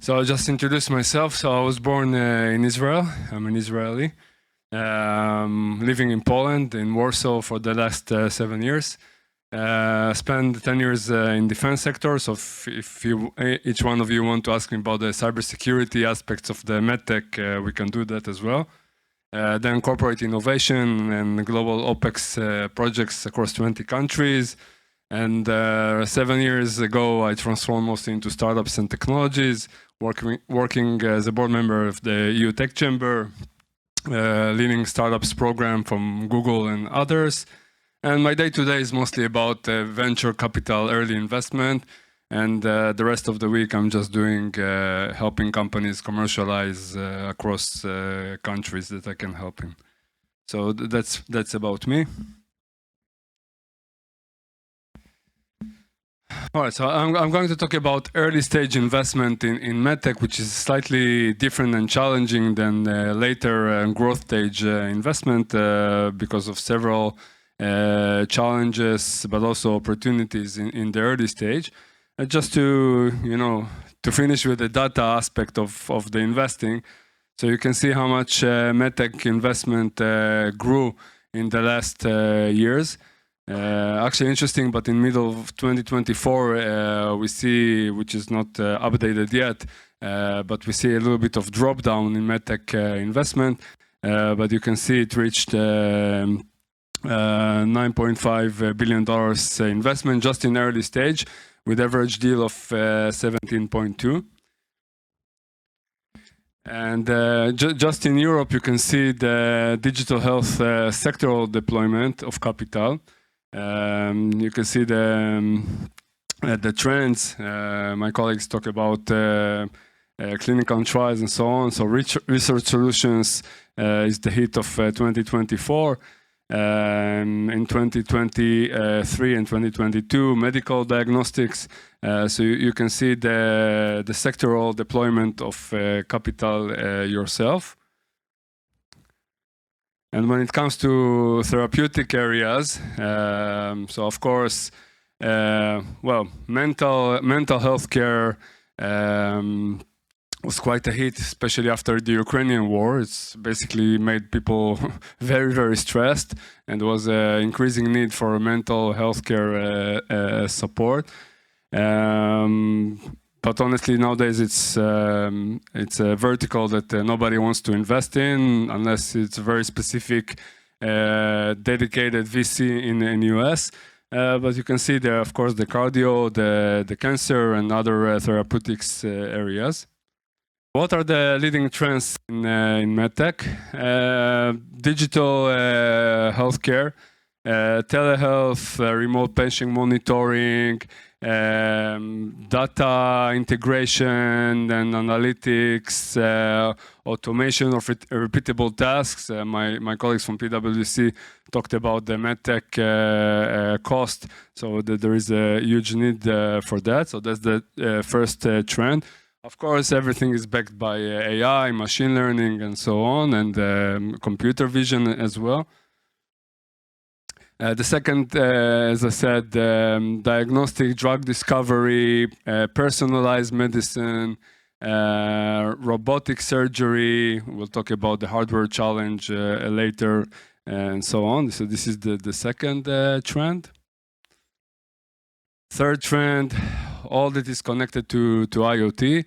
So I'll just introduce myself. So I was born in Israel. I'm an Israeli, living in Poland, in Warsaw for the last 7 years. Spent 10 years in defense sector. So if each one of you want to ask me about the cybersecurity aspects of the medtech, we can do that as well. Then corporate innovation and global OpEx projects across 20 countries. And 7 years ago, I transformed mostly into startups and technologies, working as a board member of the EU Tech Chamber, leading startups program from Google and others. And my day-to-day is mostly about venture capital, early investment, and the rest of the week I'm just doing helping companies commercialize across countries that I can help in. So that's about me. All right, so I'm going to talk about early stage investment in medtech, which is slightly different and challenging than later growth stage investment because of several challenges, but also opportunities in the early stage. Just to finish with the data aspect of the investing, so you can see how much medtech investment grew in the last years. Actually interesting, but in middle of 2024 we see, which is not updated yet, but we see a little bit of drop down in medtech investment, but you can see it reached $9.5 billion investment just in early stage, with average deal of 17.2. And just in Europe, you can see the digital health sectoral deployment of capital. You can see the trends. My colleagues talk about clinical trials and so on. So research solutions is the hit of 2024. In 2023 and 2022, medical diagnostics. So you can see the sectoral deployment of capital yourself. And when it comes to therapeutic areas, so of course, well, mental health care was quite a hit, especially after the Ukrainian war. It's basically made people very, very stressed, and there was an increasing need for mental health care support. But honestly, nowadays it's a vertical that nobody wants to invest in unless it's a very specific, dedicated VC in the US. But you can see there, of course, the cardio, the cancer, and other therapeutics areas. What are the leading trends in medtech? Digital healthcare, telehealth, remote patient monitoring, data integration and analytics, automation of repeatable tasks. My colleagues from PwC talked about the medtech cost, so there is a huge need for that. So that's the first trend. Of course, everything is backed by AI, machine learning, and so on, and computer vision as well. The second, as I said, diagnostic drug discovery, personalized medicine, robotic surgery. We'll talk about the hardware challenge later. and so on. So this is the second trend. Third trend, all that is connected to IoT.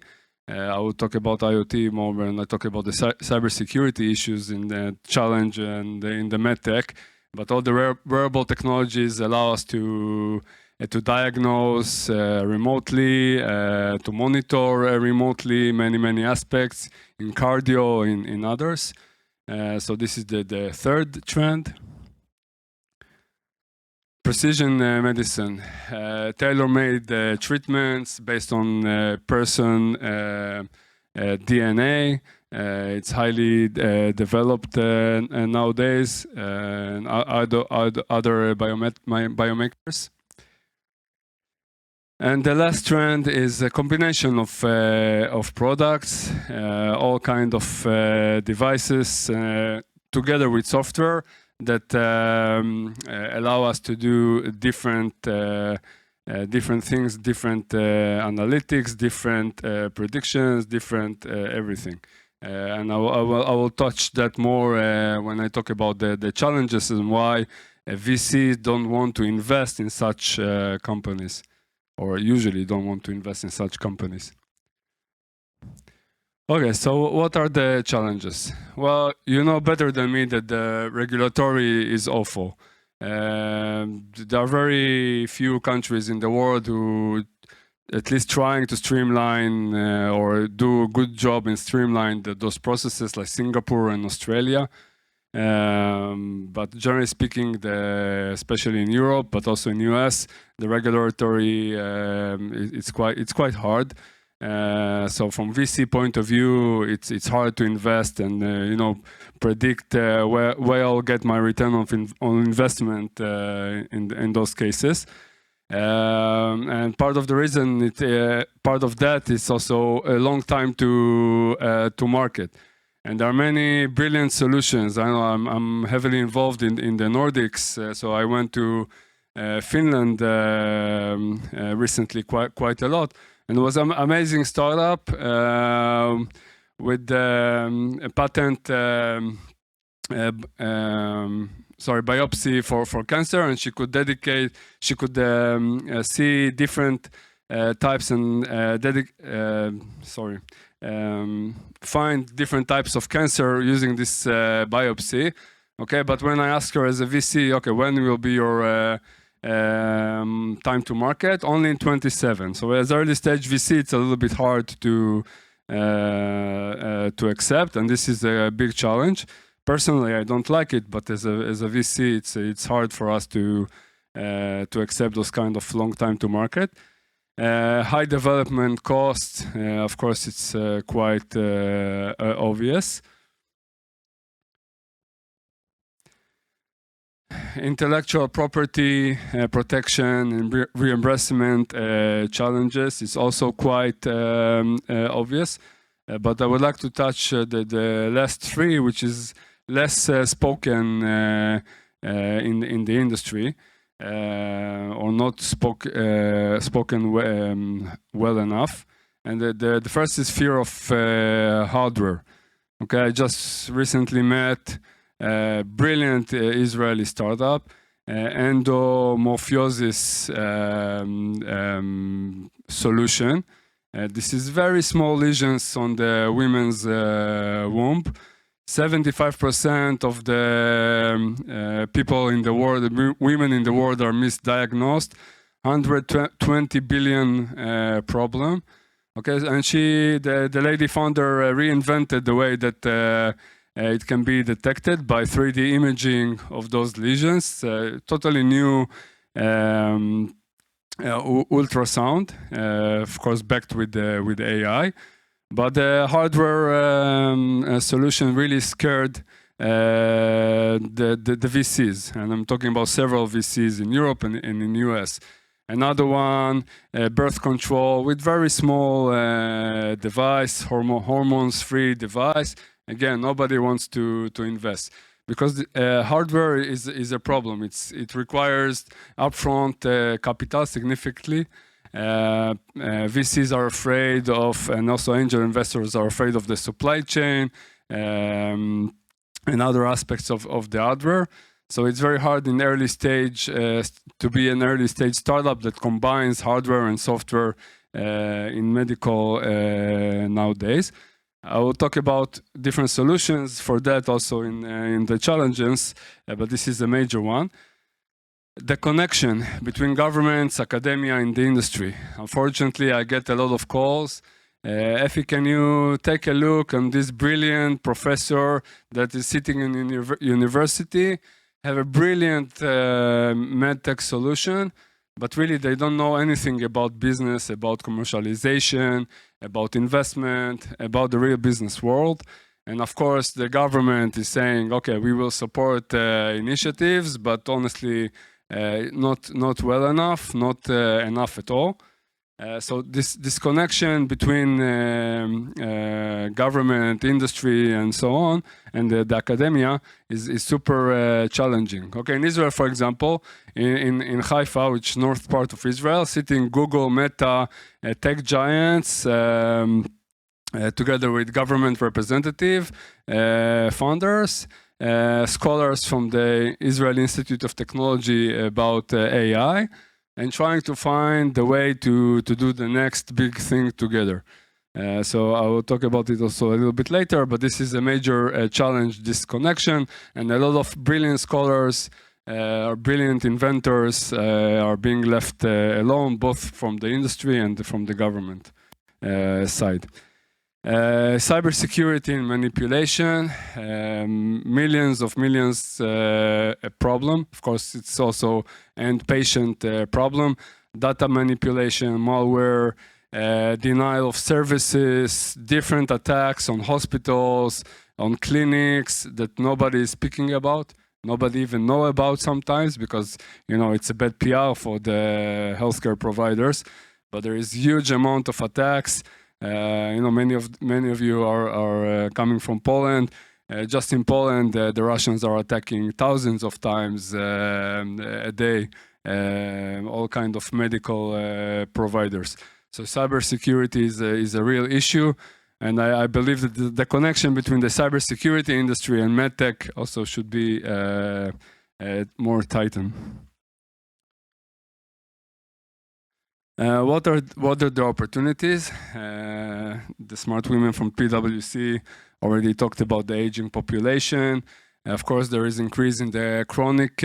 I will talk about IoT more when I talk about the cybersecurity issues in the challenge and in the medtech. But all the wearable technologies allow us to diagnose remotely, to monitor remotely many aspects in cardio, in others. So this is the third trend. Precision medicine, tailor-made treatments based on person DNA. It's highly developed nowadays, and other biomakers. And the last trend is a combination of products, all kind of devices together with software that allow us to do different things, different analytics, different predictions, different everything. And I will touch that more when I talk about the challenges and why VCs don't want to invest in such companies, or usually don't want to invest in such companies. Okay, so what are the challenges? Well, you know better than me that the regulatory is awful. There are very few countries in the world who at least trying to streamline or do a good job in streamline those processes, like Singapore and Australia. But generally speaking, especially in Europe, but also in US, the regulatory it's quite hard. So from VC point of view, it's hard to invest and predict where I'll get my return on investment in those cases. And part of the reason, part of that is also a long time to market. And there are many brilliant solutions. I know I'm heavily involved in the Nordics, so I went to Finland recently quite a lot. And it was an amazing startup with a patent, biopsy for cancer, and she could see different types and find different types of cancer using this biopsy. Okay, but when I asked her as a VC, okay, when will be your time to market? Only in 27. So as early stage VC, it's a little bit hard to accept, and this is a big challenge. Personally, I don't like it, but as a VC, it's hard for us to accept those kind of long time to market. High development costs, of course, it's quite obvious. Intellectual property protection and reimbursement challenges is also quite obvious. But I would like to touch the last three, which is less spoken in the industry, or not spoken well enough. And the first is fear of hardware. Okay, I just recently met a brilliant Israeli startup, endomorphosis solution. This is very small lesions on the women's womb. 75% of the people in the world, women in the world, are misdiagnosed. 120 billion problem. Okay, and the lady founder reinvented the way that it can be detected by 3D imaging of those lesions. Totally new ultrasound, of course, backed with AI. But the hardware solution really scared the VCs, and I'm talking about several VCs in Europe and in the US. Another one, birth control with very small device, hormones-free device. Again, nobody wants to invest because hardware is a problem. It requires upfront capital significantly. VCs are afraid of, and also angel investors are afraid of the supply chain. and other aspects of the hardware. So it's very hard in early stage to be an early stage startup that combines hardware and software in medical nowadays. I will talk about different solutions for that also in the challenges, but this is a major one. The connection between governments, academia, and the industry. Unfortunately, I get a lot of calls. Efi, can you take a look on this brilliant professor that is sitting in university, have a brilliant medtech solution, but really they don't know anything about business, about commercialization, about investment, about the real business world. And of course, the government is saying, okay, we will support initiatives, but honestly, not well enough, not enough at all. So this connection between government, industry, and so on, and the academia is super challenging. Okay, in Israel, for example, in Haifa, which is north part of Israel, sitting Google, Meta, tech giants, together with government representative, founders, scholars from the Israel Institute of Technology about AI, and trying to find the way to do the next big thing together. So I will talk about it also a little bit later, but this is a major challenge, this connection, and a lot of brilliant scholars or brilliant inventors are being left alone, both from the industry and from the government side. Cybersecurity and manipulation, millions a problem. Of course, it's also end patient problem. Data manipulation, malware, denial of services, different attacks on hospitals, on clinics that nobody is speaking about. Nobody even know about sometimes because, you know, it's a bad PR for the healthcare providers. But there is huge amount of attacks. You know, many of you are coming from Poland. Just in Poland, the Russians are attacking thousands of times a day, all kind of medical providers. So cybersecurity is a real issue, and I believe that the connection between the cybersecurity industry and medtech also should be more tightened. What are the opportunities? The smart women from PwC already talked about the aging population. Of course, there is increase in the chronic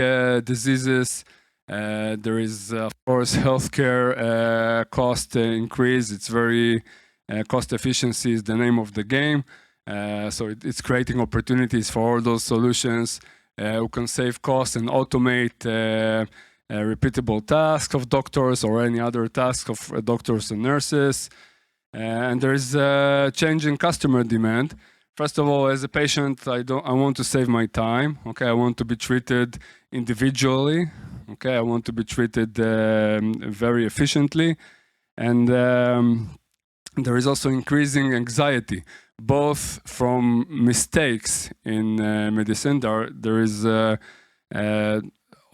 diseases. There is, of course, healthcare cost increase. It's very cost efficiency is the name of the game. So it's creating opportunities for all those solutions who can save costs and automate repeatable tasks of doctors or any other task of doctors and nurses. And there is a change in customer demand. First of all, as a patient, I want to save my time. Okay, I want to be treated individually. Okay, I want to be treated very efficiently. And there is also increasing anxiety, both from mistakes in medicine. There is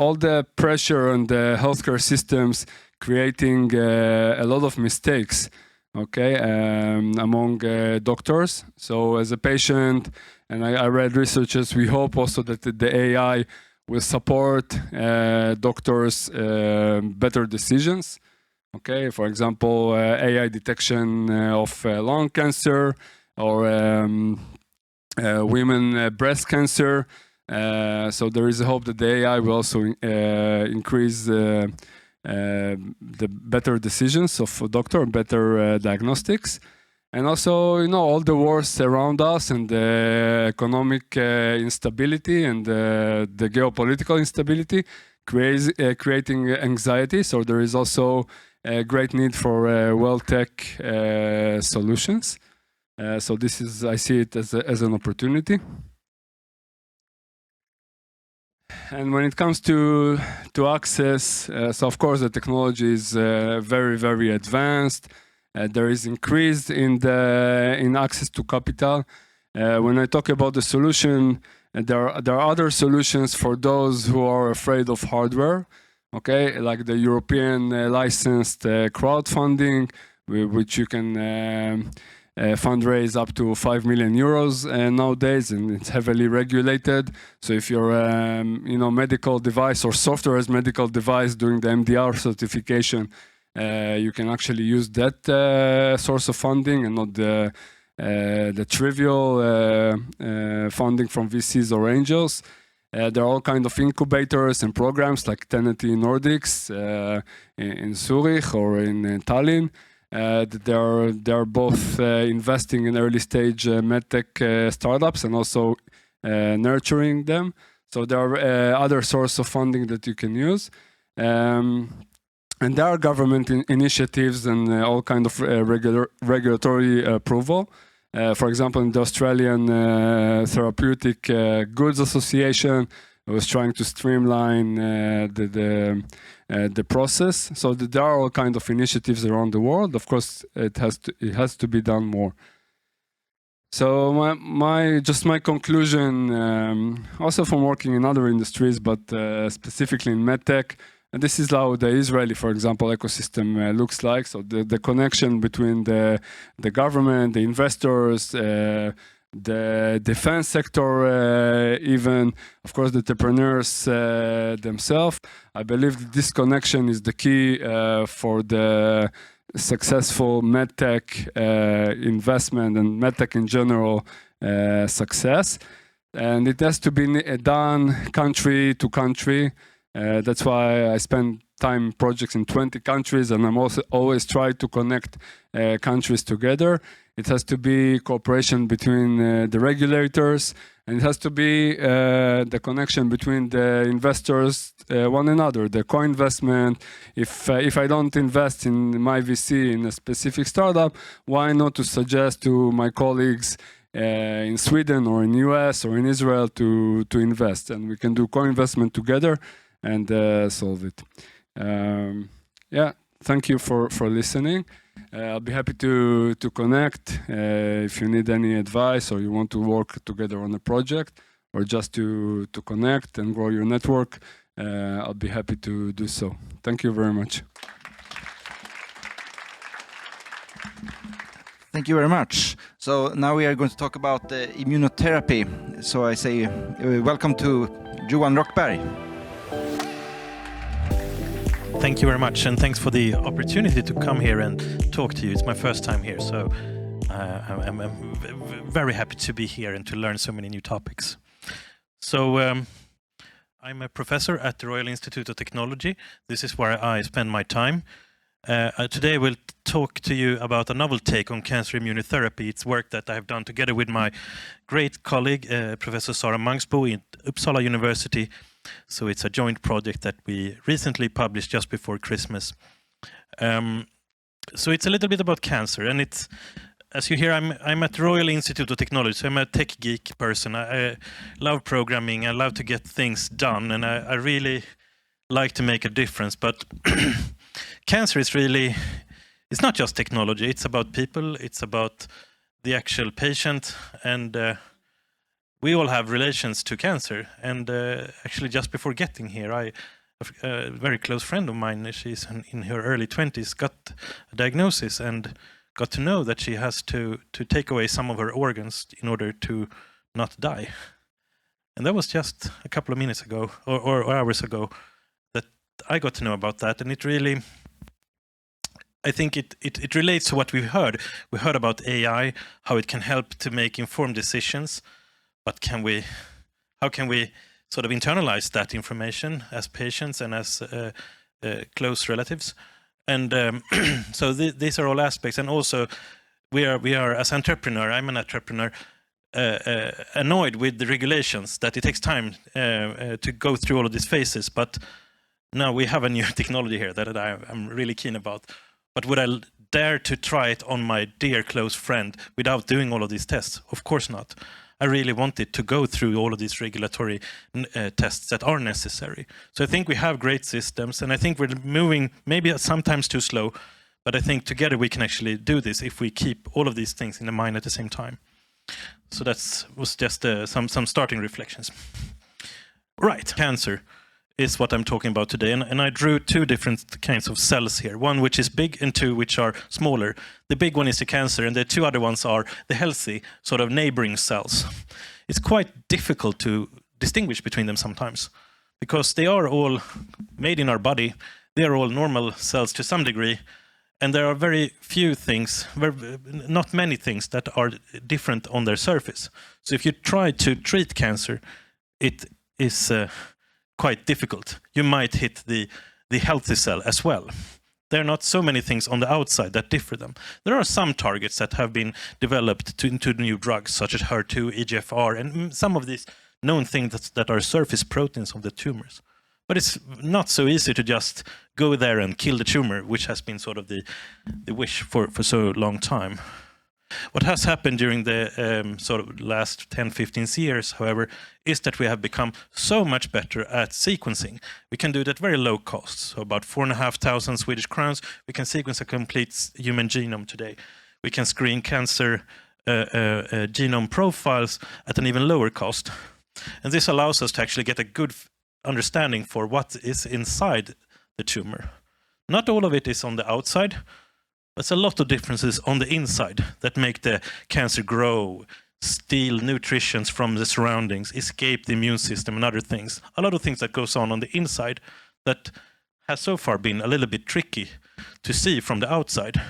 all the pressure on the healthcare systems creating a lot of mistakes, okay, among doctors. So as a patient, and I read researches, we hope also that the AI will support doctors' better decisions. Okay, for example, AI detection of lung cancer or women breast cancer. So there is a hope that the AI will also increase the better decisions of a doctor, better diagnostics. And also, you know, all the wars around us and the economic instability and the geopolitical instability creating anxiety. So there is also a great need for well-tech solutions. So this is, I see it as an opportunity. And when it comes to access, so of course the technology is very, very advanced. There is increase in access to capital. When I talk about the solution, there are other solutions for those who are afraid of hardware. Okay, like the European licensed crowdfunding, which you can fundraise up to 5 million euros nowadays, and it's heavily regulated. So if you're medical device or software as medical device doing the MDR certification, you can actually use that source of funding and not the trivial funding from VCs or angels. There are all kinds of incubators and programs like Tenety Nordics in Zurich or in Tallinn. They are both investing in early stage medtech startups and also nurturing them. So there are other sources of funding that you can use. And there are government initiatives and all kinds of regulatory approval. For example, in the Australian Therapeutic Goods Association, it was trying to streamline the process. So there are all kinds of initiatives around the world. Of course, it has to be done more. So my conclusion, also from working in other industries, but specifically in medtech. And this is how the Israeli, for example, ecosystem looks like. So the connection between the government, the investors, the defense sector, even, of course, the entrepreneurs themselves. I believe that this connection is the key for the successful medtech investment and medtech in general success. And it has to be done country to country. That's why I spend time projects in 20 countries, and I'm also always try to connect countries together. It has to be cooperation between the regulators, and it has to be the connection between the investors, one another, the co-investment. If I don't invest in my VC in a specific startup, why not to suggest to my colleagues in Sweden or in US or in Israel to invest, and we can do co-investment together and solve it. Thank you for listening. I'll be happy to connect if you need any advice or you want to work together on a project or just to connect and grow your network. I'll be happy to do so. Thank you very much. Thank you very much. So now we are going to talk about immunotherapy. So I say welcome to Johan Rockberg. Thank you very much, and thanks for the opportunity to come here and talk to you. It's my first time here, so I'm very happy to be here and to learn so many new topics. So I'm a professor at the Royal Institute of Technology. This is where I spend my time. Today we'll talk to you about a novel take on cancer immunotherapy. It's work that I have done together with my great colleague, Professor Sara Mangsbo in Uppsala University. So it's a joint project that we recently published just before Christmas. So it's a little bit about cancer, and it's, as you hear, I'm at the Royal Institute of Technology, so I'm a tech geek person. I love programming, I love to get things done, and I really like to make a difference. But cancer is really, it's not just technology, it's about people, it's about the actual patient, and we all have relations to cancer. And actually just before getting here, a very close friend of mine, she's in her early 20s, got a diagnosis and got to know that she has to take away some of her organs in order to not die. And that was just a couple of minutes ago, or hours ago, that I got to know about that. And it really, I think it relates to what we heard. We heard about AI, how it can help to make informed decisions. But how can we sort of internalize that information as patients and as close relatives? And so these are all aspects. And also, we are as entrepreneur. I'm an entrepreneur, annoyed with the regulations that it takes time to go through all of these phases. But now we have a new technology here that I'm really keen about. But would I dare to try it on my dear close friend without doing all of these tests? Of course not. I really wanted to go through all of these regulatory tests that are necessary. So I think we have great systems, and I think we're moving maybe sometimes too slow, but I think together we can actually do this if we keep all of these things in the mind at the same time. So that was just some starting reflections. Right, cancer. is what I'm talking about today. And I drew two different kinds of cells here. One which is big and two which are smaller. The big one is the cancer and the two other ones are the healthy, sort of neighboring cells. It's quite difficult to distinguish between them sometimes because they are all made in our body. They are all normal cells to some degree. And there are very few things, not many things that are different on their surface. So if you try to treat cancer, it is quite difficult. You might hit the healthy cell as well. There are not so many things on the outside that differ them. There are some targets that have been developed into new drugs, such as HER2, EGFR, and some of these known things that are surface proteins of the tumors. But it's not so easy to just go there and kill the tumor, which has been sort of the wish for so long time. What has happened during the sort of last 10, 15 years, however, is that we have become so much better at sequencing. We can do it at very low costs, so about 4,500 Swedish crowns. We can sequence a complete human genome today. We can screen cancer genome profiles at an even lower cost. And this allows us to actually get a good understanding for what is inside the tumor. Not all of it is on the outside, but there's a lot of differences on the inside that make the cancer grow, steal nutrition from the surroundings, escape the immune system and other things. A lot of things that goes on the inside that has so far been a little bit tricky to see from the outside.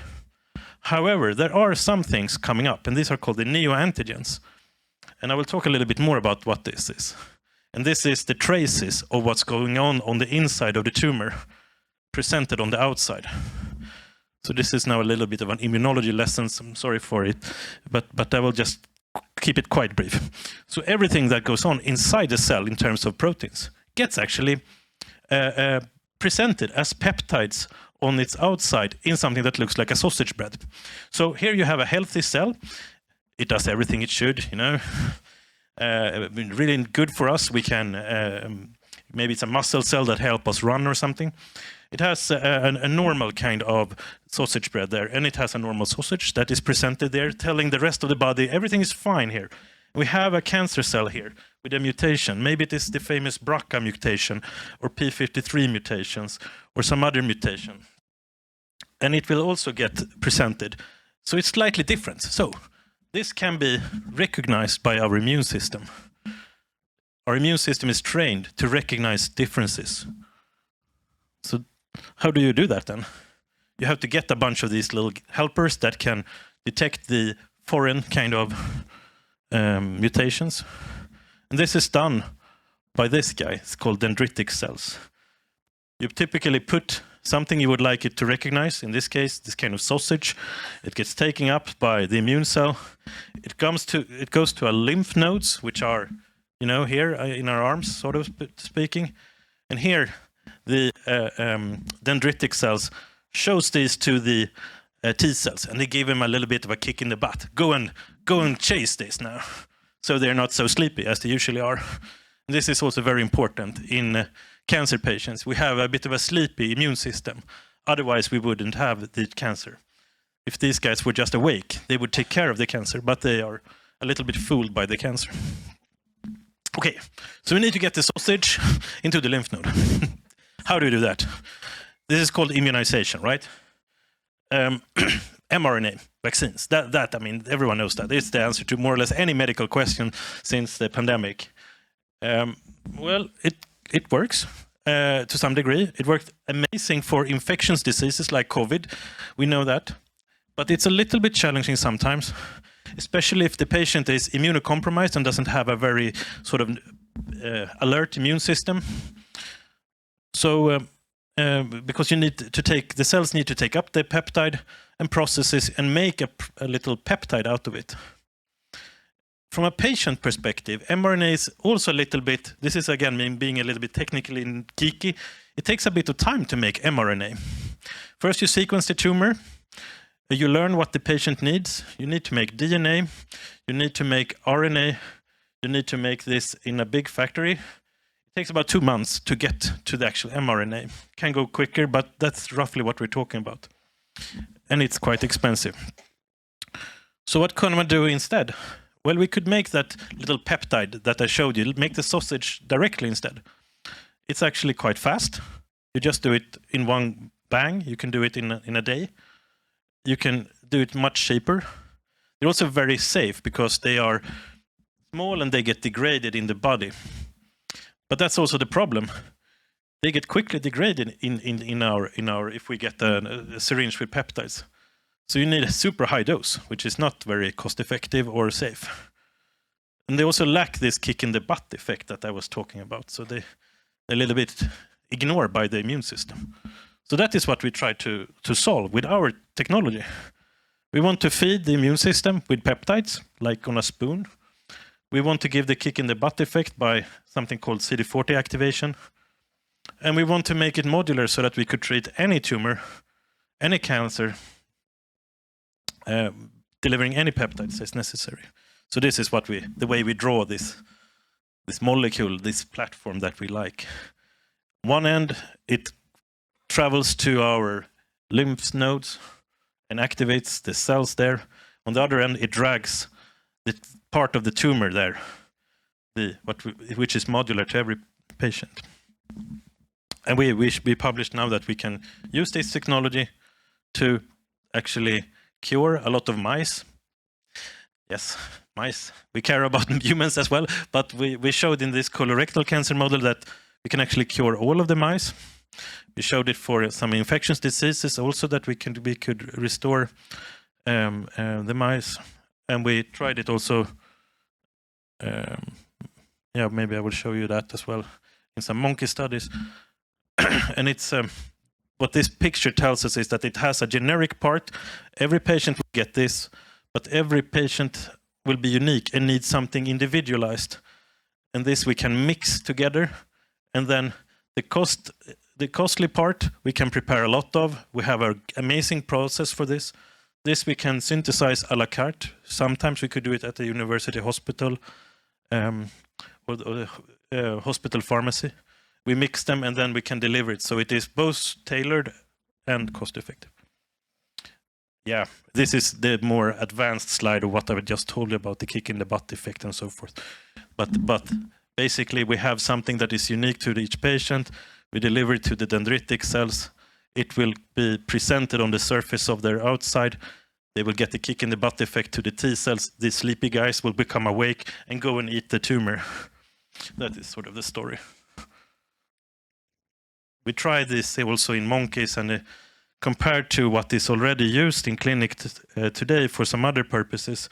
However, there are some things coming up, and these are called the neoantigens. And I will talk a little bit more about what this is. And this is the traces of what's going on the inside of the tumor presented on the outside. So this is now a little bit of an immunology lesson. So I'm sorry for it, but I will just keep it quite brief. So everything that goes on inside the cell in terms of proteins gets actually presented as peptides on its outside in something that looks like a sausage bread. So here you have a healthy cell. It does everything it should, you know. Really good for us. We can, maybe it's a muscle cell that help us run or something. It has a normal kind of sausage bread there, and it has a normal sausage that is presented there, telling the rest of the body everything is fine here. We have a cancer cell here with a mutation. Maybe it is the famous BRCA mutation or P53 mutations or some other mutation. And it will also get presented. So it's slightly different. So this can be recognized by our immune system. Our immune system is trained to recognize differences. So how do you do that then? You have to get a bunch of these little helpers that can detect the foreign kind of mutations. And this is done by this guy. It's called dendritic cells. You typically put something you would like it to recognize, in this case, this kind of sausage. It gets taken up by the immune cell. It goes to our lymph nodes, which are, you know, here in our arms, sort of speaking. And here, the dendritic cells shows these to the T cells, and they give them a little bit of a kick in the butt. Go and chase this now. So they're not so sleepy as they usually are. And this is also very important in cancer patients. We have a bit of a sleepy immune system. Otherwise, we wouldn't have the cancer. If these guys were just awake, they would take care of the cancer, but they are a little bit fooled by the cancer. Okay, so we need to get the sausage into the lymph node. How do we do that? This is called immunization, right? mRNA vaccines. That, I mean, everyone knows that. It's the answer to more or less any medical question since the pandemic. Well, it works to some degree. It worked amazing for infectious diseases like COVID. We know that. But it's a little bit challenging sometimes, especially if the patient is immunocompromised and doesn't have a very sort of alert immune system. So, because you need to the cells need to take up the peptide and process it and make a little peptide out of it. From a patient perspective, mRNA is also a little bit, this is again me being a little bit technically geeky, it takes a bit of time to make mRNA. First you sequence the tumor, you learn what the patient needs, you need to make DNA, you need to make RNA, you need to make this in a big factory. It takes about 2 months to get to the actual mRNA. Can go quicker, but that's roughly what we're talking about. And it's quite expensive. So what can we do instead? Well, we could make that little peptide that I showed you, make the sausage directly instead. it's actually quite fast. You just do it in one bang. You can do it in a day. You can do it much cheaper. They're also very safe because they are small and they get degraded in the body. But that's also the problem. They get quickly degraded in our if we get a syringe with peptides. So you need a super high dose, which is not very cost effective or safe. And they also lack this kick in the butt effect that I was talking about. So they're a little bit ignored by the immune system. So that is what we try to solve with our technology. We want to feed the immune system with peptides, like on a spoon. We want to give the kick in the butt effect by something called CD40 activation. And we want to make it modular so that we could treat any tumor, any cancer, delivering any peptides as necessary. So this is the way we draw this molecule, this platform that we like. One end, it travels to our lymph nodes and activates the cells there. On the other end, it drags the part of the tumor there, which is modular to every patient. And we published now that we can use this technology to actually cure a lot of mice. Yes, mice. We care about humans as well, but we showed in this colorectal cancer model that we can actually cure all of the mice. We showed it for some infectious diseases also that we could restore the mice, and we tried it also. Maybe I will show you that as well in some monkey studies. And it's what this picture tells us is that it has a generic part. Every patient will get this, but every patient will be unique and need something individualized. And this we can mix together, and then the costly part we can prepare a lot of. We have an amazing process for this. This we can synthesize a la carte. Sometimes we could do it at the university hospital or the hospital pharmacy. We mix them and then we can deliver it. So it is both tailored and cost effective. Yeah, this is the more advanced slide of what I just told you about the kick in the butt effect and so forth. But basically we have something that is unique to each patient. We deliver it to the dendritic cells. It will be presented on the surface of their outside. They will get the kick in the butt effect to the T cells. These sleepy guys will become awake and go and eat the tumor. That is sort of the story. We tried this also in monkeys, and compared to what is already used in clinic today for some other purposes,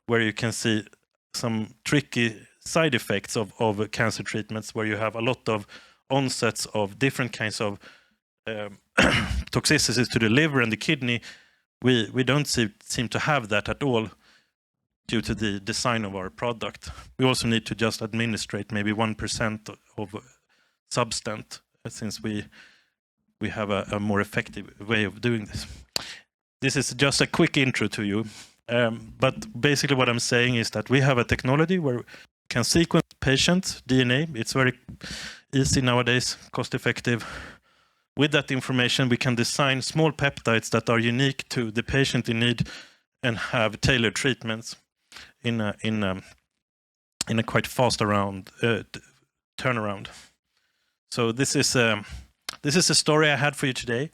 where you can see some tricky side effects of cancer treatments, where you have a lot of onsets of different kinds of toxicities to the liver and the kidney. We don't seem to have that at all due to the design of our product. We also need to just administrate maybe 1% of substance, since we have a more effective way of doing this. This is just a quick intro to you. But basically what I'm saying is that we have a technology where we can sequence patient DNA. It's very easy nowadays, cost effective. With that information, we can design small peptides that are unique to the patient in need and have tailored treatments in a quite fast turnaround. So this is a story I had for you today,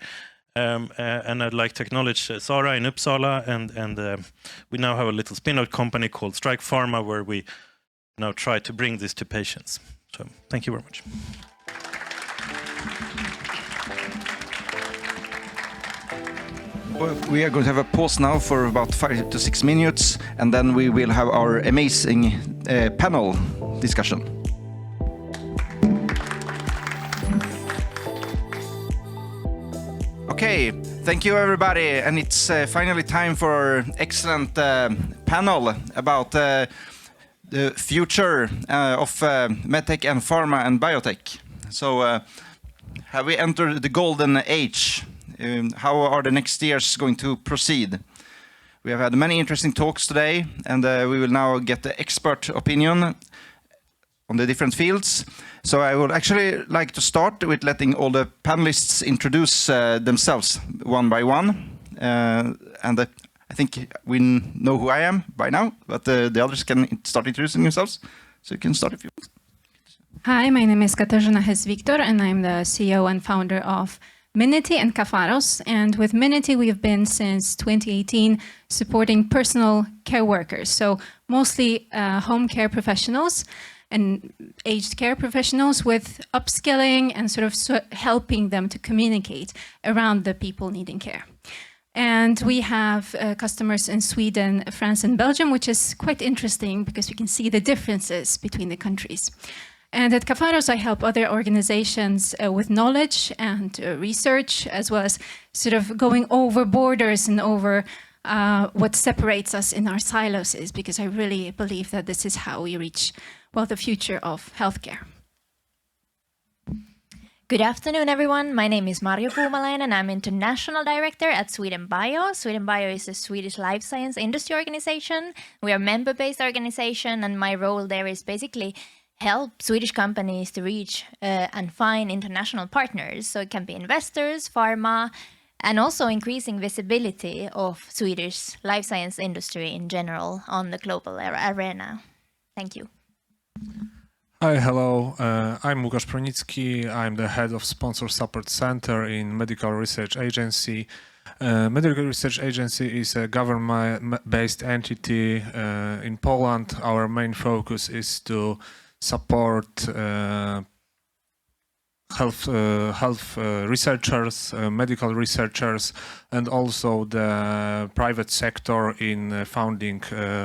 and I'd like to acknowledge Sara in Uppsala, and we now have a little spin-out company called Strike Pharma, where we now try to bring this to patients. So thank you very much. We are going to have a pause now for about 5 to 6 minutes, and then we will have our amazing panel discussion. Okay, thank you everybody, and it's finally time for our excellent panel about the future of medtech and pharma and biotech. So have we entered the golden age? How are the next years going to proceed? We have had many interesting talks today, and we will now get the expert opinion on the different fields. So I would actually like to start with letting all the panelists introduce themselves one by one. I think we know who I am by now, but the others can start introducing themselves. So you can start if you want. Hi, my name is Katarzyna Hes-Victor, and I'm the CEO and founder of Minity and Kafaros. And with Minity, we've been since 2018 supporting personal care workers, so mostly home care professionals and aged care professionals with upskilling and sort of helping them to communicate around the people needing care. And we have customers in Sweden, France, and Belgium, which is quite interesting because we can see the differences between the countries. And at Kafaros, I help other organizations with knowledge and research, as well as sort of going over borders and over what separates us in our silos is, because I really believe that this is how we reach, well, the future of healthcare. Good afternoon, everyone. My name is Marjo Kuumalainen, and I'm International Director at Sweden Bio. Sweden Bio is a Swedish life science industry organization. We are a member-based organization, and my role there is basically help Swedish companies to reach and find international partners. So it can be investors, pharma, and also increasing visibility of Swedish life science industry in general on the global arena. Thank you. Hi, hello. I'm Łukasz Pronicki. I'm the head of Sponsor Support Center in Medical Research Agency. Medical Research Agency is a government-based entity in Poland. Our main focus is to support health researchers, medical researchers, and also the private sector in funding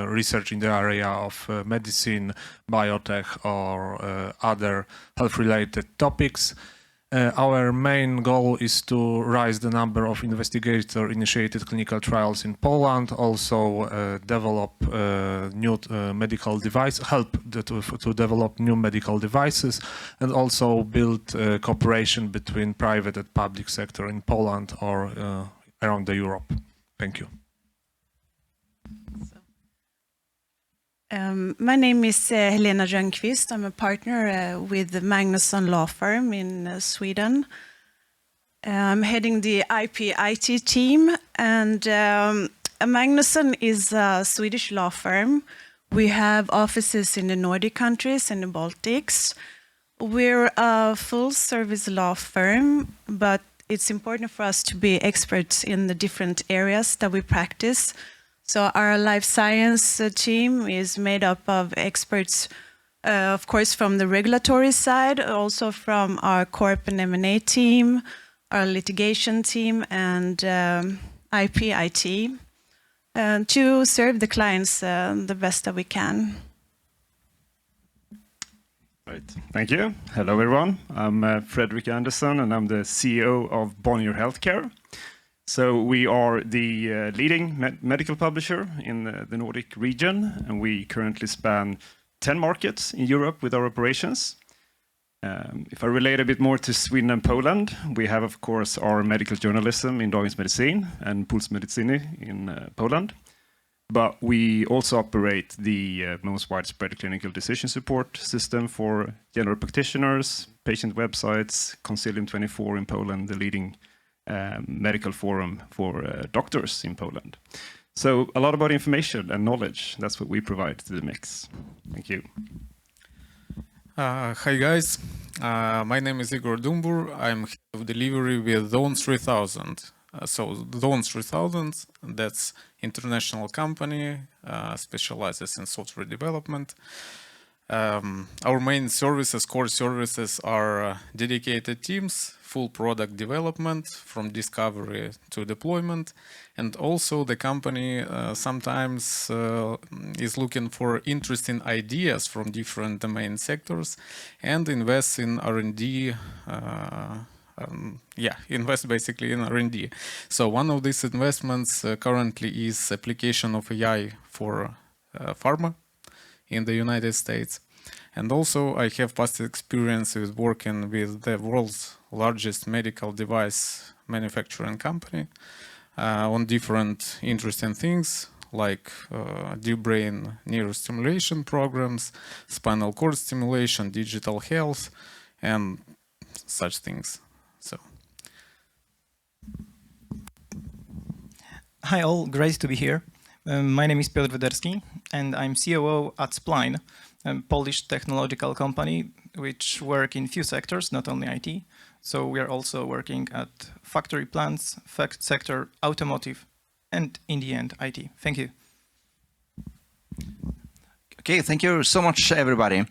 research in the area of medicine, biotech, or other health-related topics. Our main goal is to raise the number of investigator-initiated clinical trials in Poland, also develop new medical devices, help to develop new medical devices, and also build cooperation between private and public sector in Poland or around Europe. Thank you. My name is Helena Rönnqvist. I'm a partner with the Magnusson Law Firm in Sweden. I'm heading the IP-IT team, and Magnusson is a Swedish law firm. We have offices in the Nordic countries and the Baltics. We're a full-service law firm, but it's important for us to be experts in the different areas that we practice. So our life science team is made up of experts, of course, from the regulatory side, also from our corp and M&A team, our litigation team, and IP-IT, to serve the clients the best that we can. Right. Thank you. Hello, everyone. I'm Fredrik Andersson, and I'm the CEO of Bonnier Healthcare. So we are the leading medical publisher in the Nordic region, and we currently span 10 markets in Europe with our operations. If I relate a bit more to Sweden and Poland, we have, of course, our medical journalism in Dagens Medicin and Puls Medycyny in Poland. But we also operate the most widespread clinical decision support system for general practitioners, patient websites, Consilium 24 in Poland, the leading medical forum for doctors in Poland. So a lot about information and knowledge. That's what we provide to the mix. Thank you. Hi guys, my name is Igor Dumbur. I'm head of delivery with Zone 3000. So Zone 3000, that's international company, specializes in software development. Our main services, core services, are dedicated teams, full product development from discovery to deployment, and also the company sometimes is looking for interesting ideas from different domain sectors and invests in R&D. Invest basically in R&D. So one of these investments currently is application of AI for pharma in the United States. And also I have past experience with working with the world's largest medical device manufacturing company on different interesting things like deep brain neurostimulation programs, spinal cord stimulation, digital health, and such things. So. Hi all, great to be here. My name is Piotr Wederski and I'm COO at Spline. a Polish technological company which work in few sectors, not only IT. So we are also working at factory plants, sector, automotive, and in the end, IT. Thank you. Okay, thank you so much, everybody.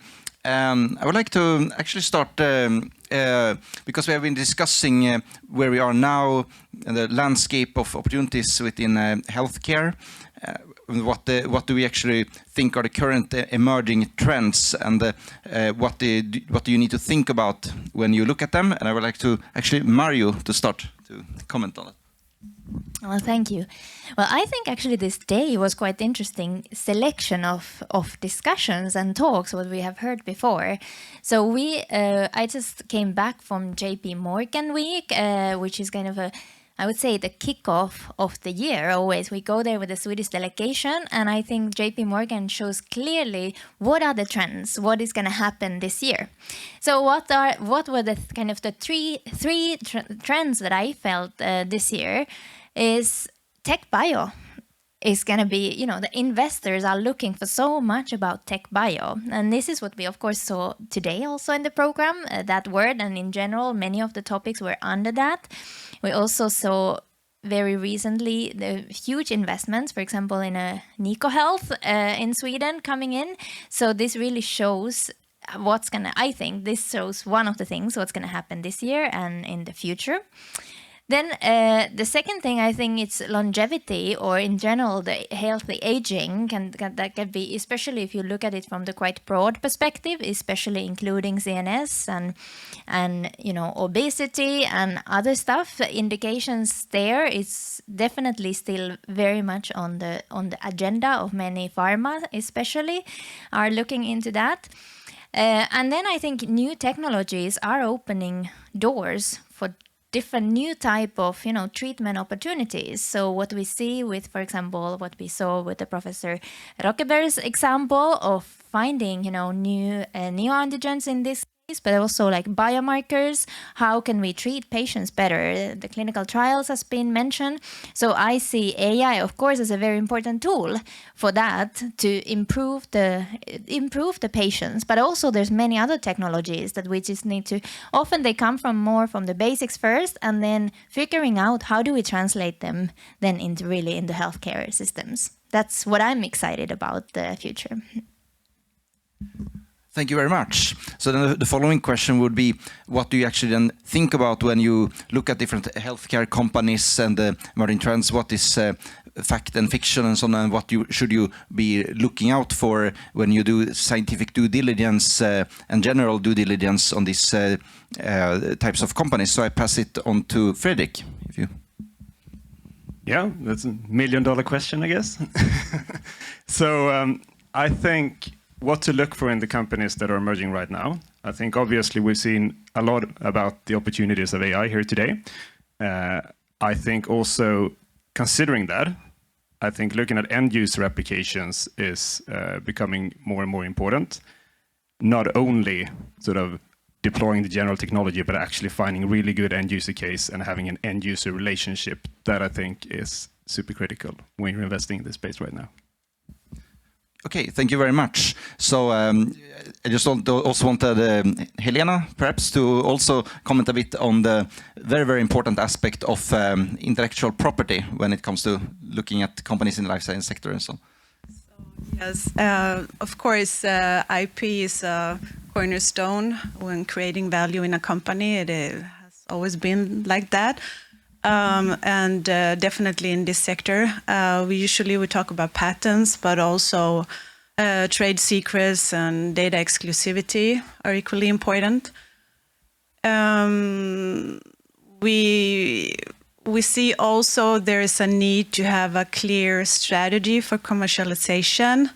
I would like to actually start because we have been discussing where we are now, the landscape of opportunities within healthcare. What do we actually think are the current emerging trends, and what do you need to think about when you look at them? And I would like to actually Mario to start to comment on it. Well, thank you. Well, I think actually this day was quite interesting selection of discussions and talks, what we have heard before. So I just came back from JP Morgan week, which is kind of I would say the kickoff of the year. Always we go there with the Swedish delegation, and I think JP Morgan shows clearly what are the trends, what is going to happen this year. So what were the kind of the three trends that I felt this year is tech bio is going to be, the investors are looking for so much about tech bio. And this is what we, of course, saw today also in the program, that word. And in general, many of the topics were under that. We also saw very recently the huge investments, for example, in Nico Health in Sweden coming in. So this really shows I think this shows one of the things, what's going to happen this year and in the future. Then the second thing, I think it's longevity, or in general, the healthy aging. That can be, especially if you look at it from the quite broad perspective, especially including CNS and obesity and other stuff. The indications there is definitely still very much on the agenda of many pharma, especially, are looking into that. And then I think new technologies are opening doors for different new type of treatment opportunities. So what we see with, for example, what we saw with the Professor Rockberg's example of finding new neoantigens in this case, but also like biomarkers. How can we treat patients better? The clinical trials has been mentioned. So I see AI, of course, as a very important tool for that, to improve the patients. But also there's many other technologies that we just need to, often they come from the basics first, and then figuring out how do we translate them then into really in the healthcare systems. That's what I'm excited about the future. Thank you very much. So then the following question would be, what do you actually then think about when you look at different healthcare companies and emerging trends? What is fact and fiction and so on, and what should you be looking out for when you do scientific due diligence and general due diligence on these types of companies? So I pass it on to Fredrik. Yeah, that's a $1 million question, I guess. So I think what to look for in the companies that are emerging right now. I think obviously we've seen a lot about the opportunities of AI here today. I think also considering that, I think looking at end user applications is becoming more and more important. Not only sort of deploying the general technology, but actually finding really good end user case and having an end user relationship. That I think is super critical when you're investing in this space right now. Okay, thank you very much. So I just also wanted Helena perhaps to also comment a bit on the very, very important aspect of intellectual property when it comes to looking at companies in the life science sector and so on. Yes, of course, IP is a cornerstone when creating value in a company. It has always been like that. And definitely in this sector, we talk about patents, but also trade secrets and data exclusivity are equally important. We see also there is a need to have a clear strategy for commercialization.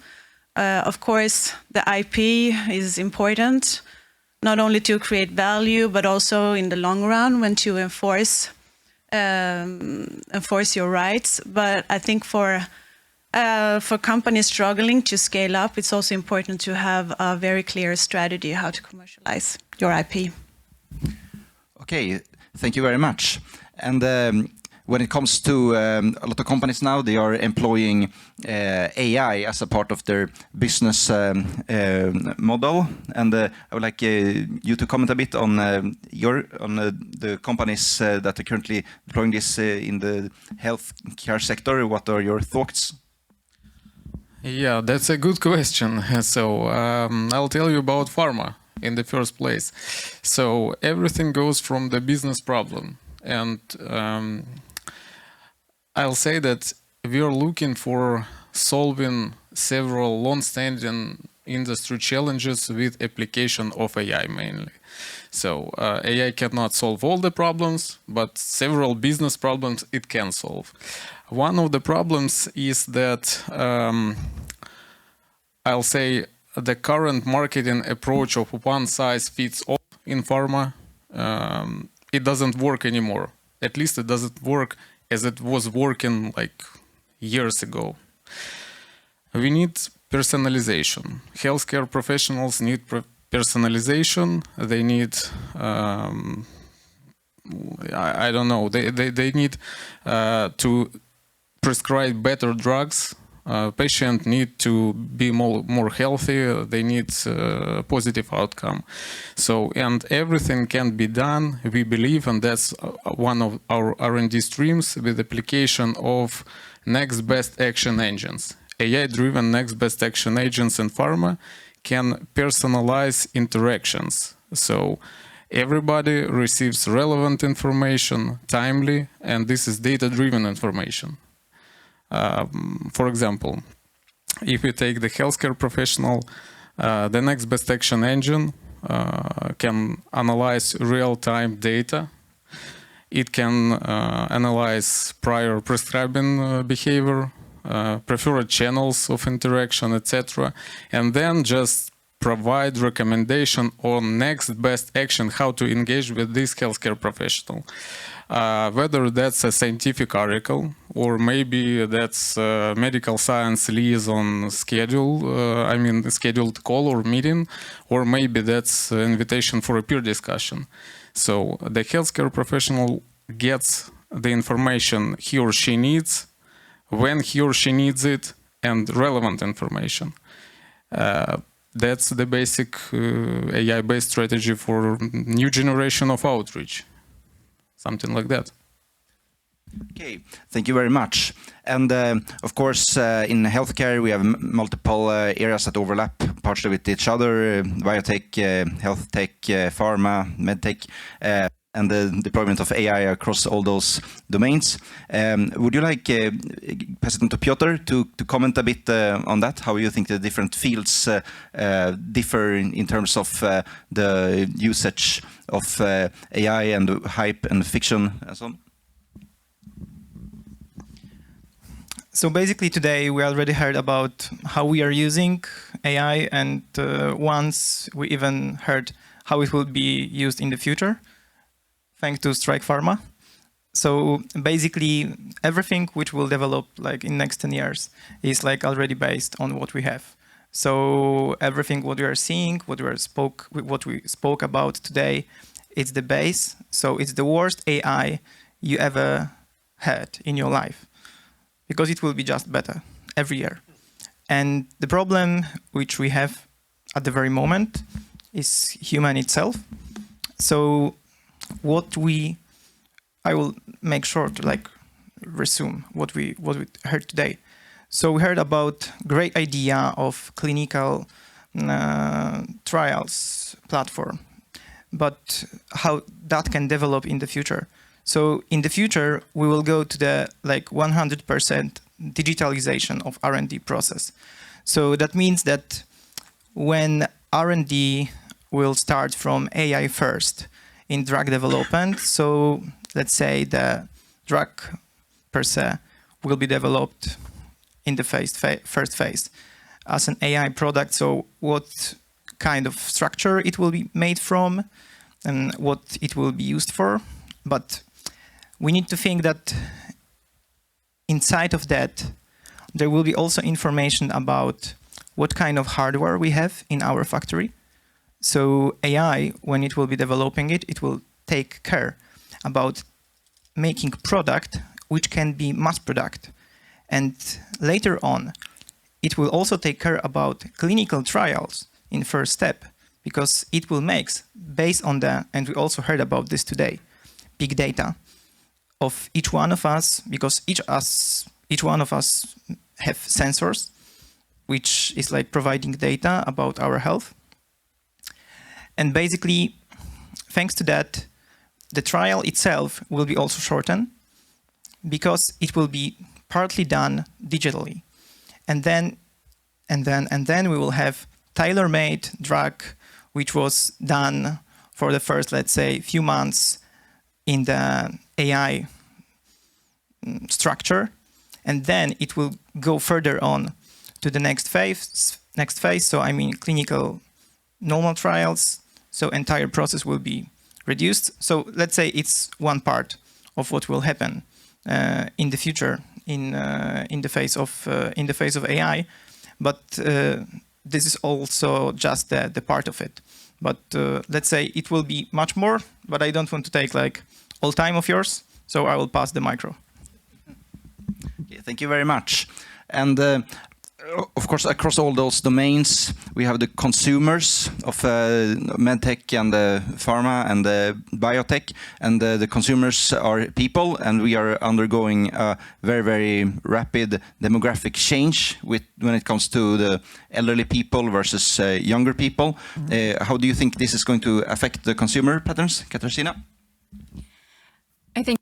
Of course, the IP is important, not only to create value, but also in the long run when to enforce your rights. But I think for companies struggling to scale up, it's also important to have a very clear strategy how to commercialize your IP. Okay, thank you very much. And when it comes to a lot of companies now, they are employing AI as a part of their business model. And I would like you to comment a bit on the companies that are currently deploying this in the healthcare sector. What are your thoughts? Yeah, that's a good question. So I'll tell you about pharma in the first place. So everything goes from the business problem. And I'll say that we are looking for solving several long-standing industry challenges with application of AI mainly. So AI cannot solve all the problems, but several business problems it can solve. One of the problems is that I'll say the current marketing approach of one size fits all in pharma, it doesn't work anymore. At least it doesn't work as it was working like years ago. We need personalization. Healthcare professionals need personalization. They need, I don't know, they need to prescribe better drugs. Patients need to be more healthy. They need positive outcome. So, and everything can be done, we believe, and that's one of our R&D streams with application of next best action engines. AI-driven next best action agents in pharma can personalize interactions. So everybody receives relevant information timely, and this is data-driven information. For example, if we take the healthcare professional, the next best action engine can analyze real-time data. It can analyze prior prescribing behavior, preferred channels of interaction, etc., and then just provide recommendation on next best action, how to engage with this healthcare professional. Whether that's a scientific article or maybe that's a medical science liaison schedule, I mean scheduled call or meeting, or maybe that's an invitation for a peer discussion. So the healthcare professional gets the information he or she needs, when he or she needs it, and relevant information. That's the basic AI-based strategy for new generation of outreach. Something like that. Okay, thank you very much. And of course, in healthcare, we have multiple areas that overlap partially with each other: biotech, health tech, pharma, medtech, and the deployment of AI across all those domains. Would you like pass it on to Piotr to comment a bit on that? How you think the different fields differ in terms of the usage of AI and hype and fiction and so on? So basically today we already heard about how we are using AI, and once we even heard how it will be used in the future, thanks to Strike Pharma. So basically everything which will develop like in next 10 years is like already based on what we have. So everything what we are seeing, what we spoke about today, it's the base. So it's the worst AI you ever had in your life, because it will be just better every year. And the problem which we have at the very moment is human itself. So I will make sure to like resume what we heard today. So we heard about great idea of clinical trials platform, but how that can develop in the future. So in the future, we will go to the like 100% digitalization of R&D process. So that means that when R&D will start from AI first in drug development, so let's say the drug per se will be developed in the first phase as an AI product. So what kind of structure it will be made from and what it will be used for. But we need to think that inside of that, there will be also information about what kind of hardware we have in our factory. So AI, when it will be developing it, it will take care about making product which can be mass product. And later on, it will also take care about clinical trials in first step, because it will make, based on the, and we also heard about this today, big data of each one of us, because each one of us have sensors, which is like providing data about our health. And basically, thanks to that, the trial itself will be also shortened, because it will be partly done digitally. And then we will have tailor-made drug, which was done for the first, let's say, few months in the AI structure, and then it will go further on to the next phase. So I mean clinical normal trials. So entire process will be reduced. So let's say it's one part of what will happen in the future in the phase of AI, but this is also just the part of it. But let's say it will be much more. But I don't want to take like all time of yours, so I will pass the micro. Okay, thank you very much. And of course, across all those domains, we have the consumers of medtech and pharma and biotech, and the consumers are people, and we are undergoing a very, very rapid demographic change when it comes to the elderly people versus younger people. How do you think this is going to affect the consumer patterns, Katarzyna? I think,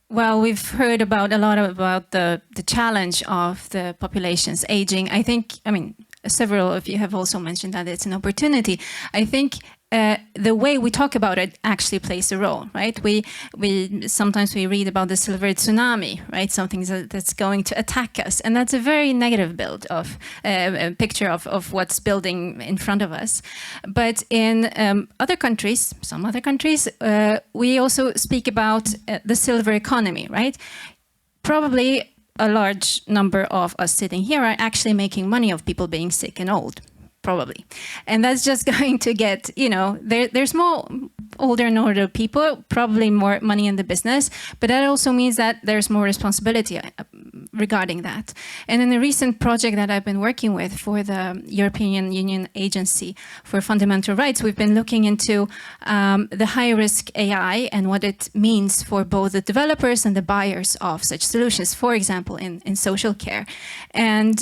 well, we've heard about a lot about the challenge of the population's aging. I mean, several of you have also mentioned that it's an opportunity. I think the way we talk about it actually plays a role, right? Sometimes we read about the silver tsunami, right? Something that's going to attack us, and that's a very negative build of a picture of what's building in front of us. But in some other countries, we also speak about the silver economy, right? Probably a large number of us sitting here are actually making money of people being sick and old. Probably. And that's just going to get, there's more older and older people, probably more money in the business, but that also means that there's more responsibility regarding that. And in a recent project that I've been working with for the European Union Agency for Fundamental Rights, we've been looking into the high-risk AI and what it means for both the developers and the buyers of such solutions, for example, in social care. And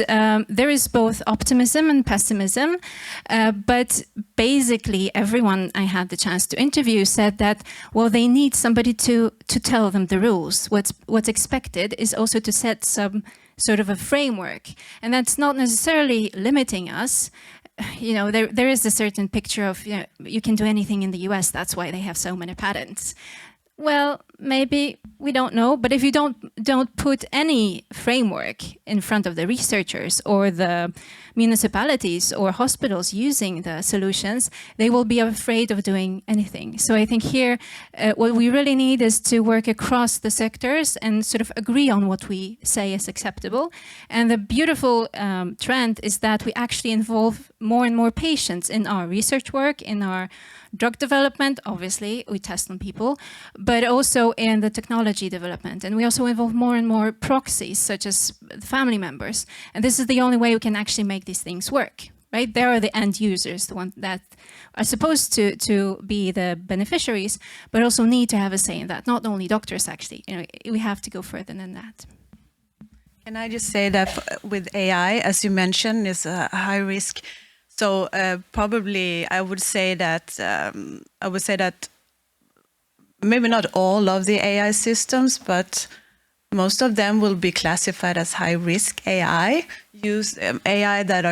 there is both optimism and pessimism. But basically, everyone I had the chance to interview said that, well, they need somebody to tell them the rules. What's expected is also to set some sort of a framework. And that's not necessarily limiting us. There is a certain picture of, you can do anything in the US, that's why they have so many patents. Well, maybe, we don't know, but if you don't put any framework in front of the researchers or the municipalities or hospitals using the solutions, they will be afraid of doing anything. So I think here, what we really need is to work across the sectors and sort of agree on what we say is acceptable. And the beautiful trend is that we actually involve more and more patients in our research work, in our drug development. Obviously, we test on people, but also in the technology development. And we also involve more and more proxies, such as family members. And this is the only way we can actually make these things work, right? They are the end users, the ones that are supposed to be the beneficiaries, but also need to have a say in that. Not only doctors, actually. We have to go further than that. Can I just say that with AI, as you mentioned, is a high risk. So probably I would say that maybe not all of the AI systems, but most of them will be classified as high risk AI. AI that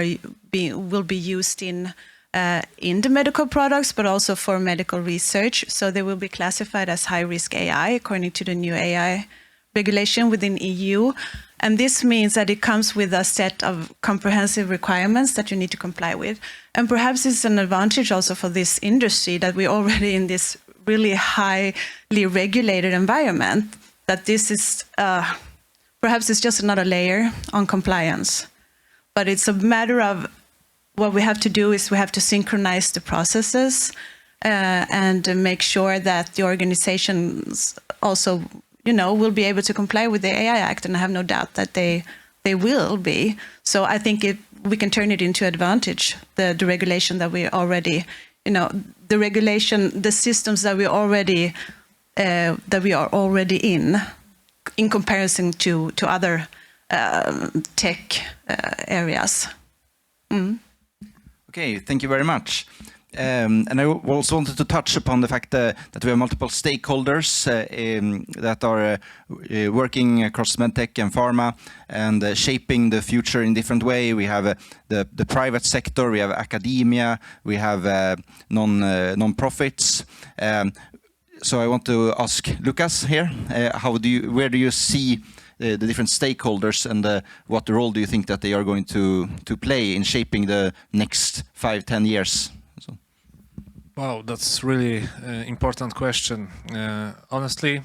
will be used in the medical products, but also for medical research. So they will be classified as high risk AI according to the new AI regulation within EU. And this means that it comes with a set of comprehensive requirements that you need to comply with. And perhaps it's an advantage also for this industry that we're already in this really highly regulated environment, that this is, perhaps it's just another layer on compliance. But it's a matter of what we have to do is we have to synchronize the processes and make sure that the organizations also will be able to comply with the AI Act, and I have no doubt that they will be. So I think we can turn it into advantage, the regulation that we already, the systems that we are already in comparison to other tech areas. Okay, thank you very much. And I also wanted to touch upon the fact that we have multiple stakeholders that are working across medtech and pharma and shaping the future in different way. We have the private sector, we have academia, we have non-profits. So I want to ask Lucas here, where do you see the different stakeholders, and what role do you think that they are going to play in shaping the next 5-10 years? So. Wow, that's really important question. Honestly,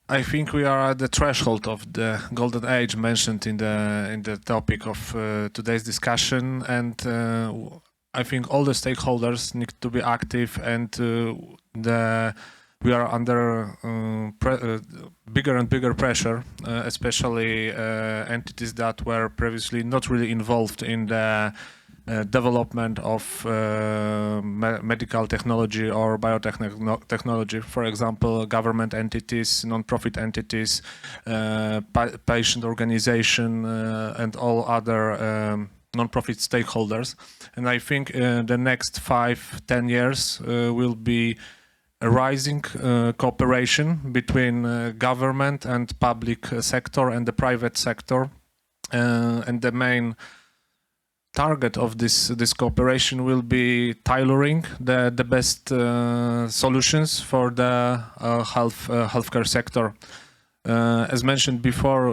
I think we are at the threshold of the golden age mentioned in the topic of today's discussion, and I think all the stakeholders need to be active, and we are under bigger and bigger pressure, especially entities that were previously not really involved in the development of medical technology or biotechnology. For example, government entities, non-profit entities, patient organization, and all other non-profit stakeholders. And I think the next 5-10 years will be a rising cooperation between government and public sector and the private sector, and the main target of this cooperation will be tailoring the best solutions for the healthcare sector. As mentioned before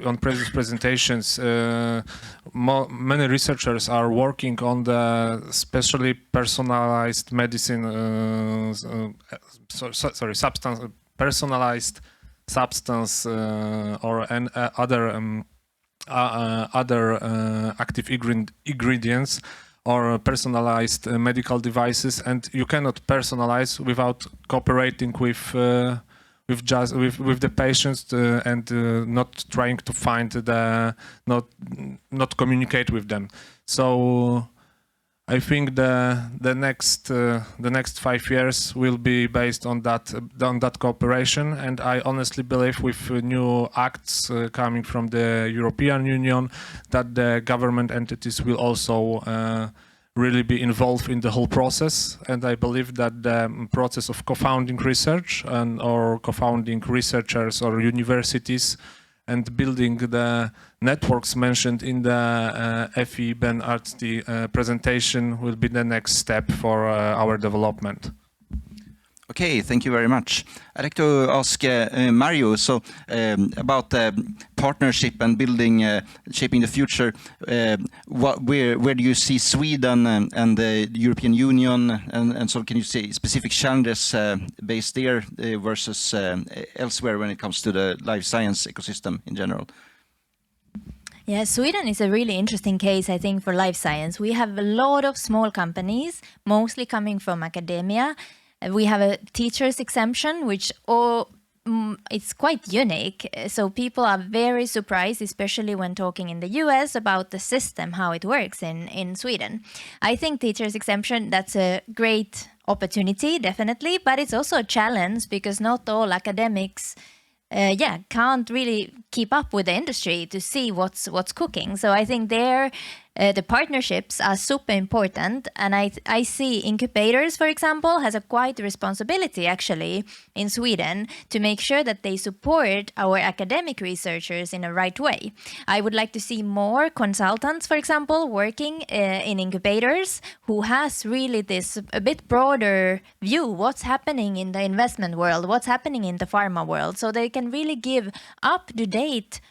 on previous presentations, many researchers are working on the specially personalized medicine, personalized substance or other active ingredients or personalized medical devices, and you cannot personalize without cooperating with the patients and not trying to find not communicate with them. So I think the next 5 years will be based on that cooperation, and I honestly believe with new acts coming from the European Union that the government entities will also really be involved in the whole process. And I believe that the process of co-founding research or co-founding researchers or universities and building the networks mentioned in the Efi Ben Artzy presentation will be the next step for our development. Okay, thank you very much. I'd like to ask Mario, so about partnership and building, shaping the future. Where do you see Sweden and the European Union, and so can you say specific challenges based there versus elsewhere when it comes to the life science ecosystem in general? Yeah, Sweden is a really interesting case, I think, for life science. We have a lot of small companies, mostly coming from academia. We have a teacher's exemption, which it's quite unique. So people are very surprised, especially when talking in the US about the system, how it works in Sweden. I think teacher's exemption, that's a great opportunity, definitely, but it's also a challenge because not all academics can't really keep up with the industry to see what's cooking. So I think the partnerships are super important, and I see incubators, for example, has a quite responsibility actually in Sweden to make sure that they support our academic researchers in a right way. I would like to see more consultants, for example, working in incubators who has really this a bit broader view, what's happening in the investment world, what's happening in the pharma world, so they can really give up-to-date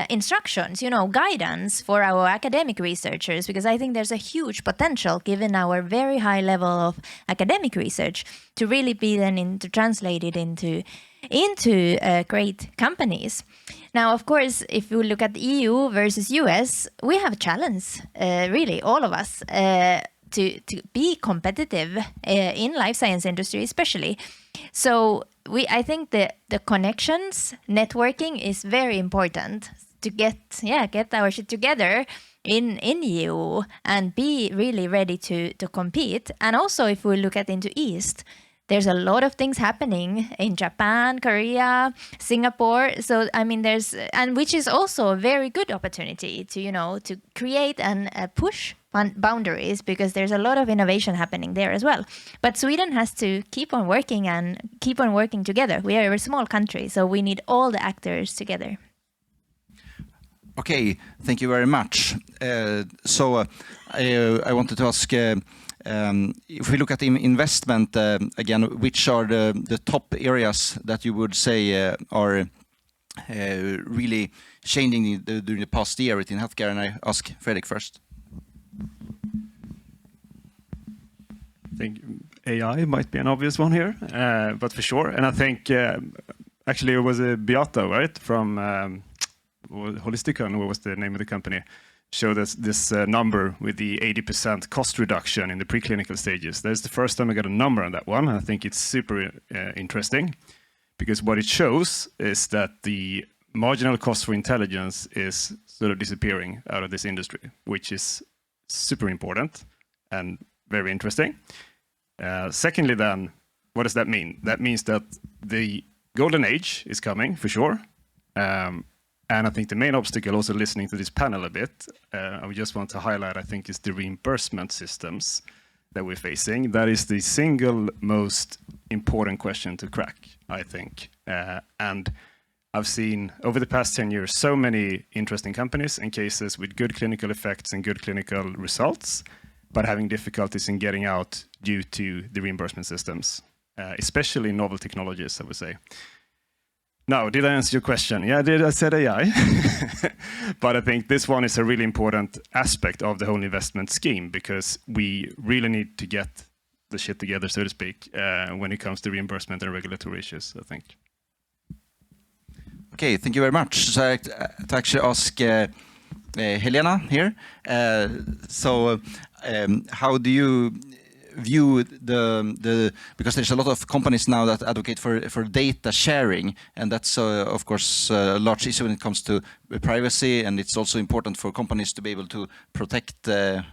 instructions, guidance for our academic researchers, because I think there's a huge potential given our very high level of academic research to really be then translated into great companies. Now, of course, if you look at the EU versus US, we have a challenge, really, all of us, to be competitive in life science industry, especially. So I think the connections, networking is very important to get our shit together in EU and be really ready to compete. And also, if we look at into East, there's a lot of things happening in Japan, Korea, Singapore. So I mean, which is also a very good opportunity to create and push boundaries, because there's a lot of innovation happening there as well. But Sweden has to keep on working together. We are a small country, so we need all the actors together. Okay, thank you very much. I wanted to ask, if we look at investment again, which are the top areas that you would say are really changing during the past year within healthcare? And I ask Fredrik first. I think AI might be an obvious one here, but for sure. And I think actually it was a Beata, right, from Holisticon, what was the name of the company, showed us this number with the 80% cost reduction in the preclinical stages. That's the first time I got a number on that one. I think it's super interesting, because what it shows is that the marginal cost for intelligence is sort of disappearing out of this industry, which is super important and very interesting. Secondly, then, what does that mean? That means that the golden age is coming, for sure. And I think the main obstacle, also listening to this panel a bit, I would just want to highlight, I think, is the reimbursement systems that we're facing. That is the single most important question to crack, I think. And I've seen over the past 10 years so many interesting companies and cases with good clinical effects and good clinical results, but having difficulties in getting out due to the reimbursement systems, especially novel technologies, I would say. Now, did I answer your question? Yeah, I said AI. But I think this one is a really important aspect of the whole investment scheme, because we really need to get the shit together, so to speak, when it comes to reimbursement and regulatory issues, I think. Okay, thank you very much. So I'd to actually ask Helena here. How do you view because there's a lot of companies now that advocate for data sharing, and that's of course a large issue when it comes to privacy, and it's also important for companies to be able to protect their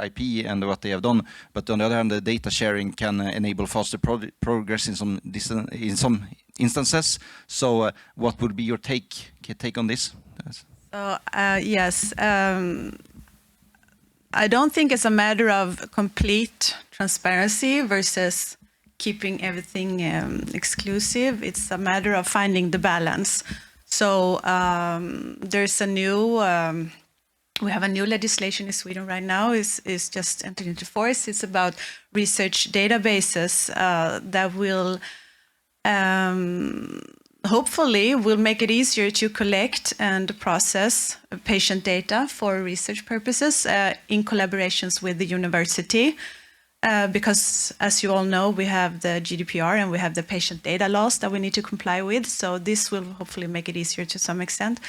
IP and what they have done. But on the other hand, the data sharing can enable faster progress in some instances. So what would be your take on this? Yes. I don't think it's a matter of complete transparency versus keeping everything exclusive. It's a matter of finding the balance. So there's we have a new legislation in Sweden right now, is just entered into force. It's about research databases that will hopefully will make it easier to collect and process patient data for research purposes in collaborations with the university. Because as you all know, we have the GDPR and we have the patient data laws that we need to comply with. So this will hopefully make it easier to some extent.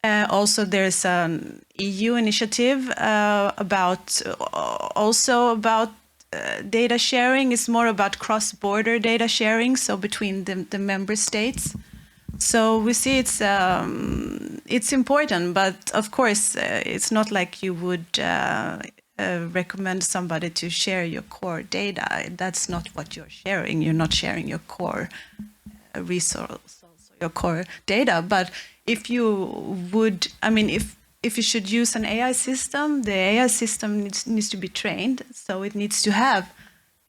Also, there's an EU initiative about data sharing. Is more about cross-border data sharing, so between the member states. So we see it's important, but of course it's not like you would recommend somebody to share your core data. That's not what you're sharing. You're not sharing your core resource, your core data. But if you would, I mean, if you should use an AI system, the AI system needs to be trained. So it needs to have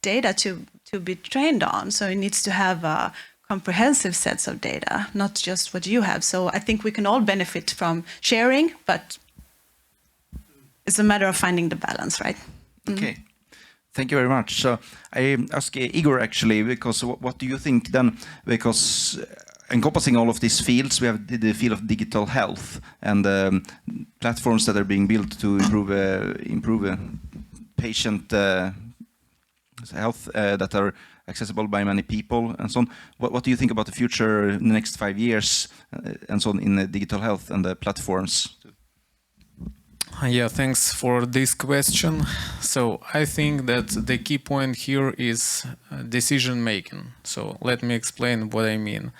data to be trained on. So it needs to have a comprehensive sets of data, not just what you have. So I think we can all benefit from sharing, but it's a matter of finding the balance, right? Okay. Thank you very much. So I ask Igor actually, because what do you think then? Because encompassing all of these fields, we have the field of digital health and platforms that are being built to improve patient health that are accessible by many people and so on. What do you think about the future in the next 5 years and so on in the digital health and the platforms? Yeah, thanks for this question. So I think that the key point here is decision making. So let me explain what I mean.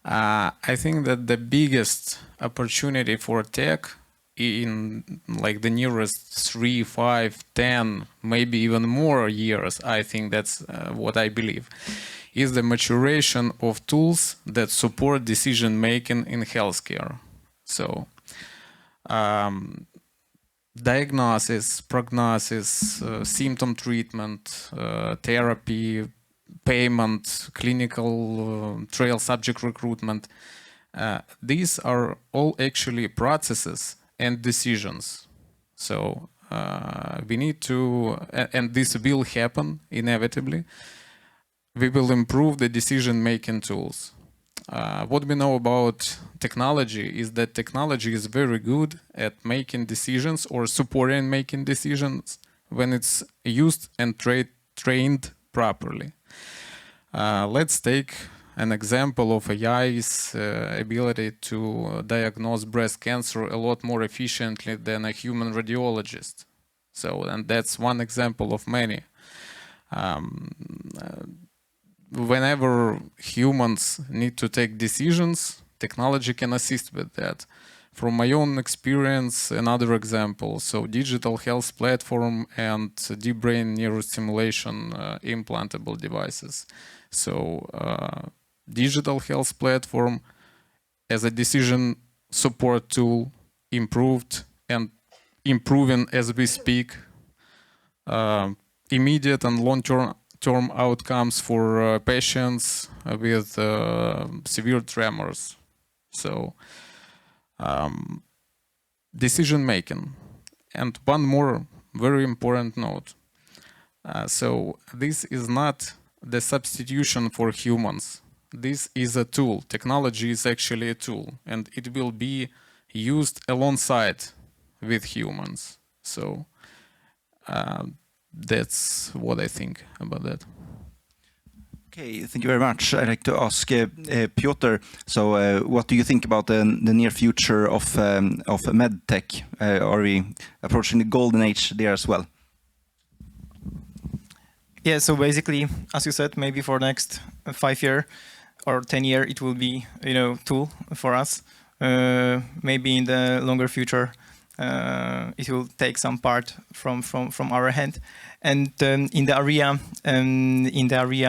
I think that the biggest opportunity for tech in like the nearest 3, 5, 10, maybe even more years, I think that's what I believe, is the maturation of tools that support decision making in healthcare. So diagnosis, prognosis, symptom treatment, therapy, payment, clinical trial subject recruitment. These are all actually processes and decisions. So we need to, and this will happen inevitably, we will improve the decision-making tools. What we know about technology is that technology is very good at making decisions or supporting making decisions when it's used and trained properly. Let's take an example of AI's ability to diagnose breast cancer a lot more efficiently than a human radiologist. So, and that's one example of many. Whenever humans need to take decisions, technology can assist with that. From my own experience, another example, so digital health platform and deep brain neurostimulation implantable devices. So digital health platform as a decision support tool improved and improving as we speak. Immediate and long-term outcomes for patients with severe tremors. So decision making. And one more very important note. So this is not the substitution for humans. This is a tool. Technology is actually a tool, and it will be used alongside with humans. So that's what I think about that. Okay, thank you very much. I'd like to ask Piotr, so what do you think about the near future of medtech? Are we approaching the golden age there as well? Yeah, so basically, as you said, maybe for next 5 year or 10 year, it will be, tool for us. Maybe in the longer future, it will take some part from our hand. And in the area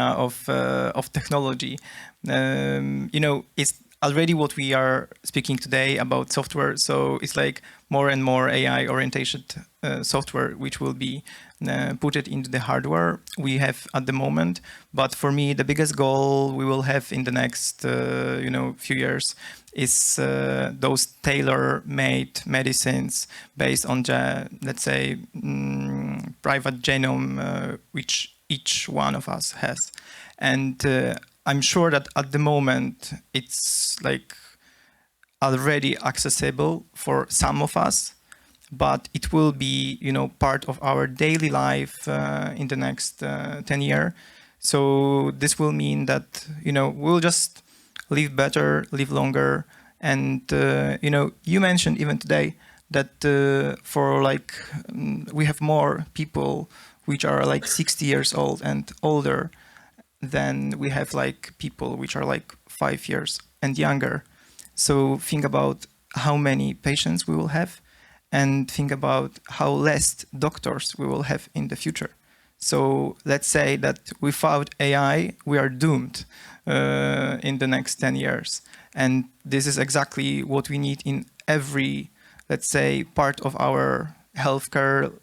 of technology, it's already what we are speaking today about software. So it's like more and more AI oriented software, which will be put it into the hardware we have at the moment. But for me, the biggest goal we will have in the next few years is those tailor-made medicines based on the, let's say, private genome which each one of us has. And I'm sure that at the moment it's like already accessible for some of us, but it will be, part of our daily life in the next 10 years. So this will mean that, we'll just live better, live longer. And, you mentioned even today that we have more people which are like 60 years old and older than we have like people which are like 5 years and younger. So think about how many patients we will have and think about how less doctors we will have in the future. So let's say that without AI, we are doomed in the next 10 years. And this is exactly what we need in every, let's say, part of our healthcare,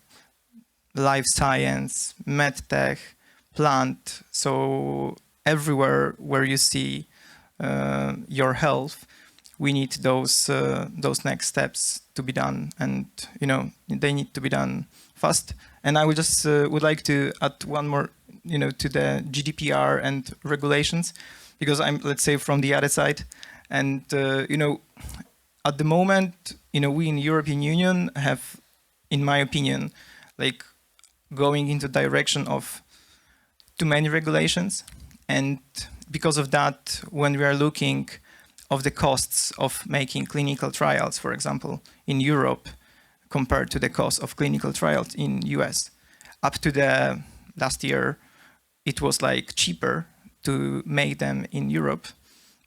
life science, medtech, plant. So everywhere where you see your health, we need those next steps to be done, and they need to be done fast. And I would just would like to add one more, to the GDPR and regulations, because I'm, let's say, from the other side, and at the moment, we in European Union have, in my opinion, like going into direction of too many regulations, and because of that, when we are looking of the costs of making clinical trials, for example, in Europe, compared to the cost of clinical trials in US. Up to the last year, it was like cheaper to make them in Europe,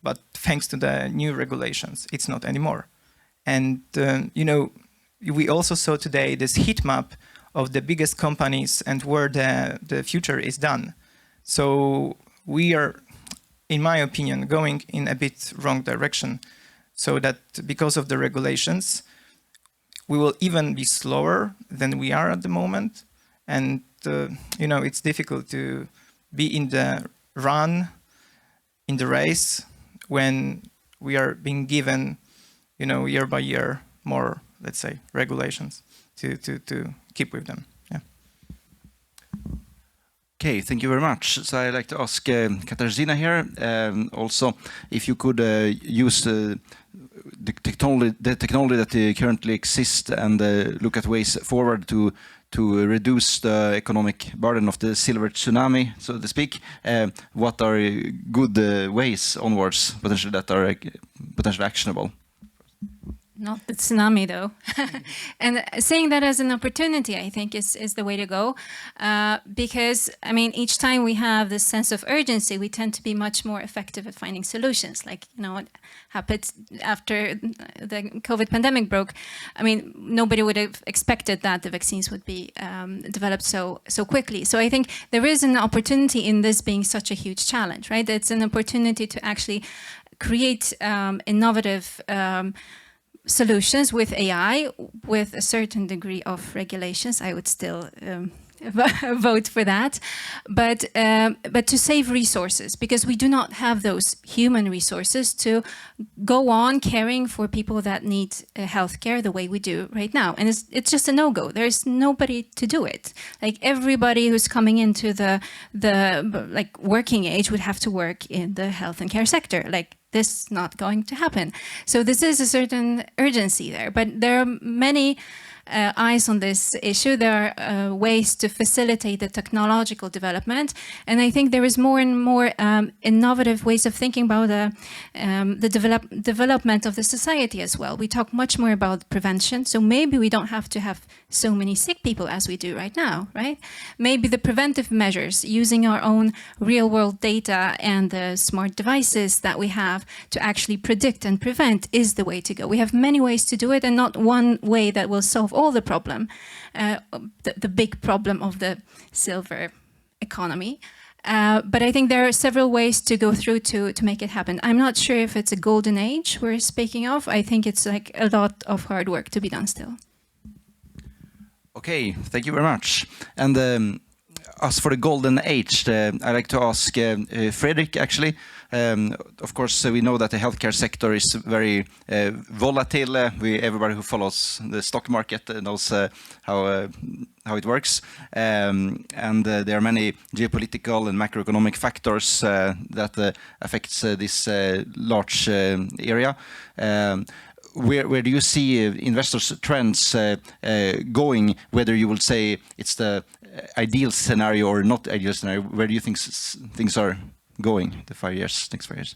but thanks to the new regulations, it's not anymore. And we also saw today this heat map of the biggest companies and where the future is done. So we are, in my opinion, going in a bit wrong direction. So that because of the regulations, we will even be slower than we are at the moment. And, it's difficult to be in the race when we are being given, year by year, more, let's say, regulations to keep with them. Yeah. Okay, thank you very much. So I'd like to ask Katarzyna here, also if you could use the technology that currently exists and look at ways forward to reduce the economic burden of the silver tsunami, so to speak. What are good ways onwards potentially that are potentially actionable? Not the tsunami, though. And seeing that as an opportunity, I think, is the way to go. Because, each time we have this sense of urgency, we tend to be much more effective at finding solutions. Like, what happened after the COVID pandemic broke. Nobody would have expected that the vaccines would be developed so quickly. So I think there is an opportunity in this being such a huge challenge, right? It's an opportunity to actually create innovative solutions with AI, with a certain degree of regulations. I would still vote for that, but to save resources, because we do not have those human resources to go on caring for people that need healthcare the way we do right now, and it's just a no-go. There's nobody to do it. Like everybody who's coming into the working age would have to work in the health and care sector. Like, this is not going to happen. So this is a certain urgency there, but there are many eyes on this issue. There are ways to facilitate the technological development, and I think there is more and more innovative ways of thinking about the development of the society as well. We talk much more about prevention, so maybe we don't have to have so many sick people as we do right now, right? Maybe the preventive measures, using our own real-world data and the smart devices that we have to actually predict and prevent, is the way to go. We have many ways to do it, and not one way that will solve all the problem, the big problem of the silver economy. But I think there are several ways to go through to make it happen. I'm not sure if it's a golden age we're speaking of. I think it's like a lot of hard work to be done still. Okay, thank you very much. And as for the golden age, I'd like to ask Fredrik, actually. Of course, we know that the healthcare sector is very volatile. Everybody who follows the stock market knows how it works. And there are many geopolitical and macroeconomic factors that affects this large area. Where do you see investors' trends going, whether you will say it's the ideal scenario or not ideal scenario? Where do you think things are going the next 5 years?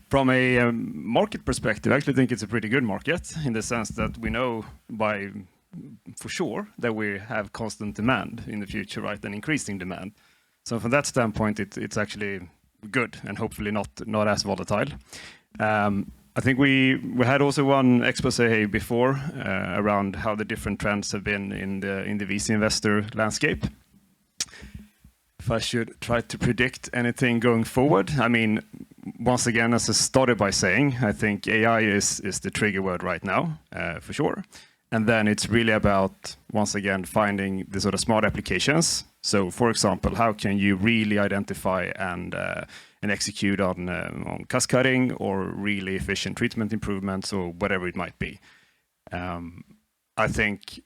From a market perspective, I actually think it's a pretty good market in the sense that we know for sure that we have constant demand in the future, right, and increasing demand. So from that standpoint, it's actually good and hopefully not as volatile. I think we had also one expose before around how the different trends have been in the VC investor landscape. If I should try to predict anything going forward, once again, as I started by saying, I think AI is the trigger word right now, for sure. And then it's really about, once again, finding the sort of smart applications. So, for example, how can you really identify and execute on cost cutting or really efficient treatment improvements or whatever it might be. I think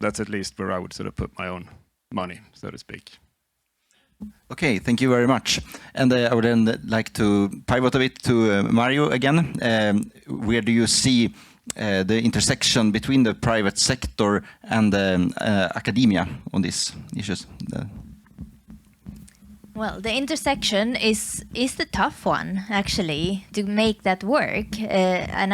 that's at least where I would sort of put my own money, so to speak. Okay, thank you very much. And I would then like to pivot a bit to Mario again. Where do you see the intersection between the private sector and academia on these issues? Well, the intersection is the tough one, actually, to make that work. And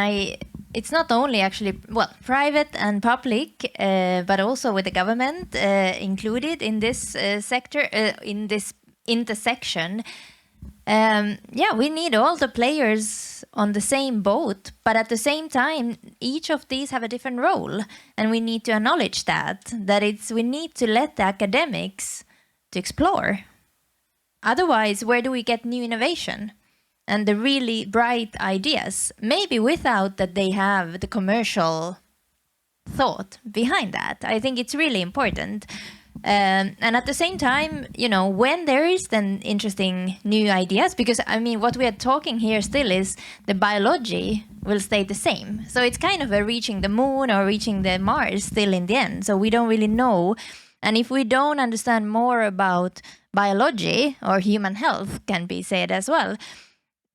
it's not only actually, well, private and public, but also with the government included in this sector, in this intersection. Yeah, we need all the players on the same boat, but at the same time, each of these have a different role, and we need to acknowledge that we need to let the academics to explore. Otherwise, where do we get new innovation and the really bright ideas? Maybe without that they have the commercial thought behind that. I think it's really important. And at the same time, you know, when there is then interesting new ideas, because I mean, what we are talking here still is the biology will stay the same. So it's kind of a reaching the moon or reaching the Mars still in the end. So we don't really know. And if we don't understand more about biology, or human health can be said as well,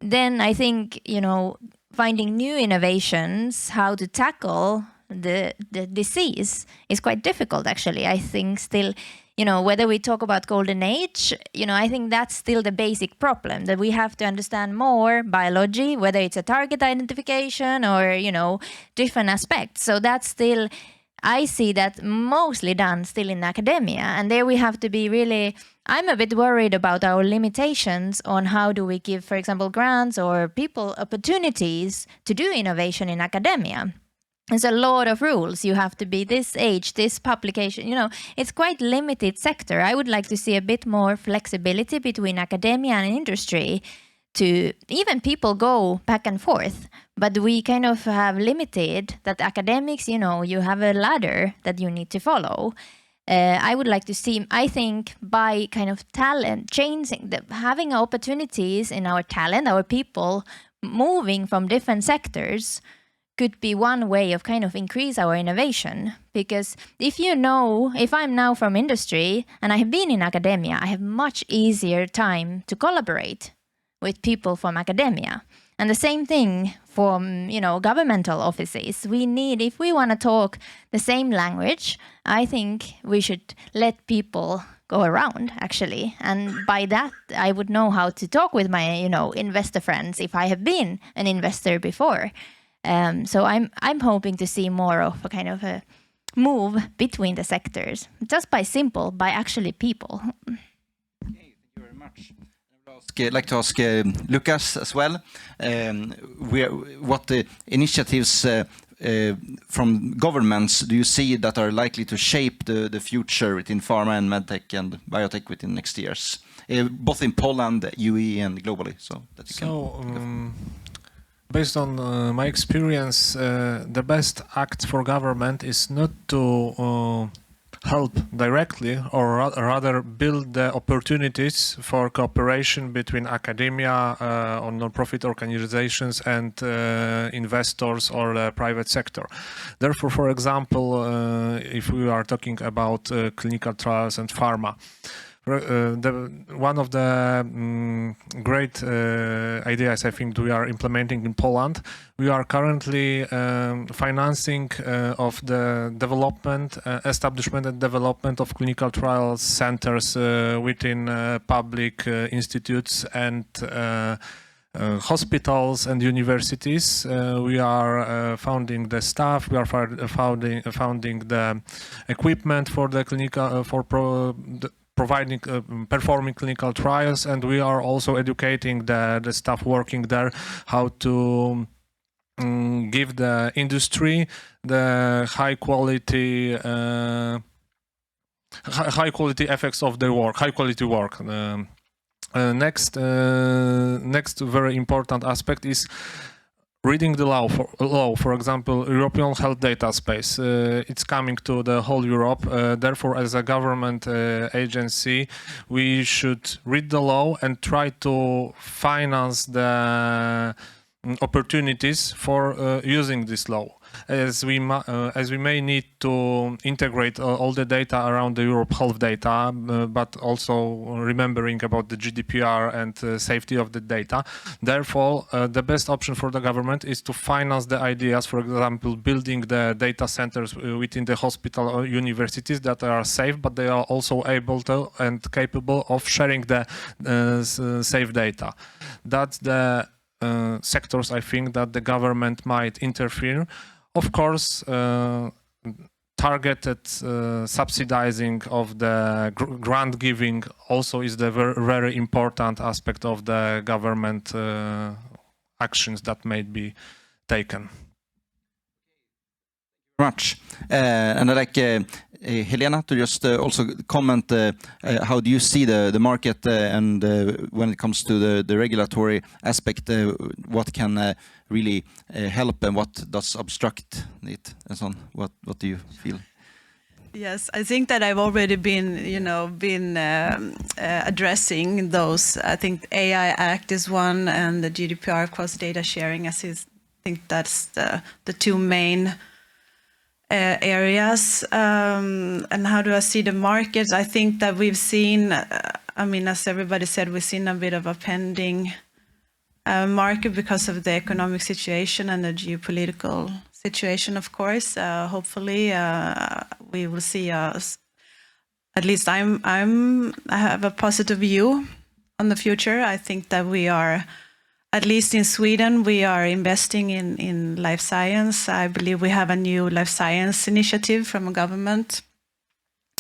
then I think, you know, finding new innovations, how to tackle the disease is quite difficult, actually. I think still, you know, whether we talk about golden age, you know, I think that's still the basic problem, that we have to understand more biology, whether it's a target identification or, you know, different aspects. So that's still, I see that mostly done still in academia. And there we have to be really, I'm a bit worried about our limitations on how do we give, for example, grants or people opportunities to do innovation in academia. There's a lot of rules. You have to be this age, this publication, you know, it's quite limited sector. I would like to see a bit more flexibility between academia and industry, to even people go back and forth, but we kind of have limited that academics, you know, you have a ladder that you need to follow. I would like to see, I think, by kind of talent, changing, having opportunities in our talent, our people moving from different sectors could be one way of kind of increase our innovation. Because if you know, if I'm now from industry and I have been in academia, I have much easier time to collaborate with people from academia. And the same thing from, you know, governmental offices. We need, if we want to talk the same language, I think we should let people go around, actually. And by that, I would know how to talk with my, you know, investor friends if I have been an investor before. So I'm hoping to see more of a kind of a move between the sectors, just by actually people. Okay, thank you very much. I'd like to ask Lucas as well, what the initiatives from governments do you see that are likely to shape the future within pharma and medtech and biotech within next years, both in Poland, UE, and globally? So that you can. Based on my experience, the best act for government is not to help directly, or rather build the opportunities for cooperation between academia or non-profit organizations and investors or the private sector. Therefore, for example, if we are talking about clinical trials and pharma, one of the great ideas I think we are implementing in Poland, we are currently financing of the development, establishment and development of clinical trial centers within public institutes and hospitals and universities. We are founding the staff, we are founding the equipment for the clinical, providing, performing clinical trials, and we are also educating the staff working there how to give the industry the high quality effects of their work, high quality work. Next very important aspect is reading the law. For example, European health data space. It's coming to the whole Europe. Therefore, as a government agency, we should read the law and try to finance the opportunities for using this law. As we may need to integrate all the data around the Europe health data, but also remembering about the GDPR and safety of the data. Therefore, the best option for the government is to finance the ideas, for example, building the data centers within the hospital or universities that are safe, but they are also able to and capable of sharing the safe data. That's the sectors I think that the government might interfere. Of course, targeted subsidizing of the grant giving also is the very important aspect of the government actions that may be taken. Much. And I'd like Helena to just also comment how do you see the market and when it comes to the regulatory aspect, what can really help and what does obstruct it and so on? What do you feel? Yes, I think that I've already been addressing those. I think the AI Act is one, and the GDPR, of course, data sharing. I think that's the two main areas. And how do I see the markets? I think that we've seen, as everybody said, we've seen a bit of a pending market because of the economic situation and the geopolitical situation, of course. Hopefully, we will see us. At least I have a positive view on the future. I think that we are, at least in Sweden, we are investing in life science. I believe we have a new life science initiative from a government.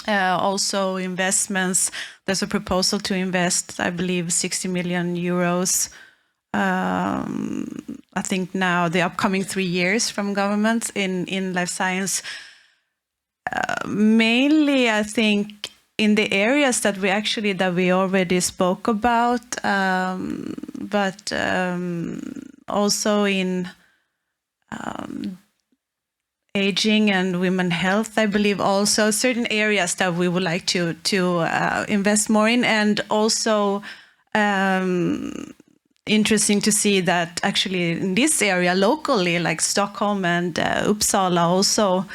Also investments. There's a proposal to invest, I believe, 60 million euros. I think now the upcoming 3 years from government in life science. Mainly, I think, in the areas that we already spoke about, but also in aging and women health, I believe also certain areas that we would like to invest more in, and also interesting to see that actually in this area locally, like Stockholm and Uppsala, also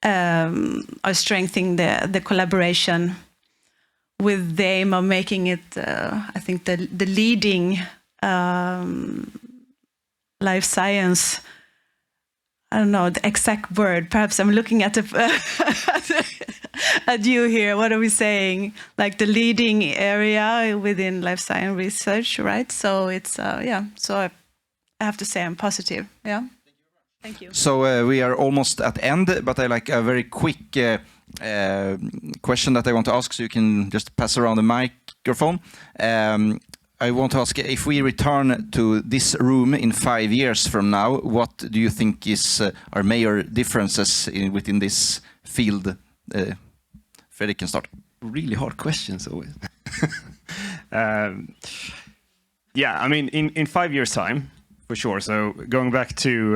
are strengthening the collaboration with the aim of making it, I think, the leading life science. I don't know the exact word. Perhaps I'm looking at at you here. What are we saying? Like the leading area within life science research, right? So it's yeah. So I have to say I'm positive. Yeah. Thank you. So we are almost at end, but I like a very quick question that I want to ask, so you can just pass around the microphone. I want to ask, if we return to this room in 5 years from now, what do you think is our major differences within this field? Fredrik can start. Really hard questions always. Yeah, I mean, in 5 years' time, for sure. So going back to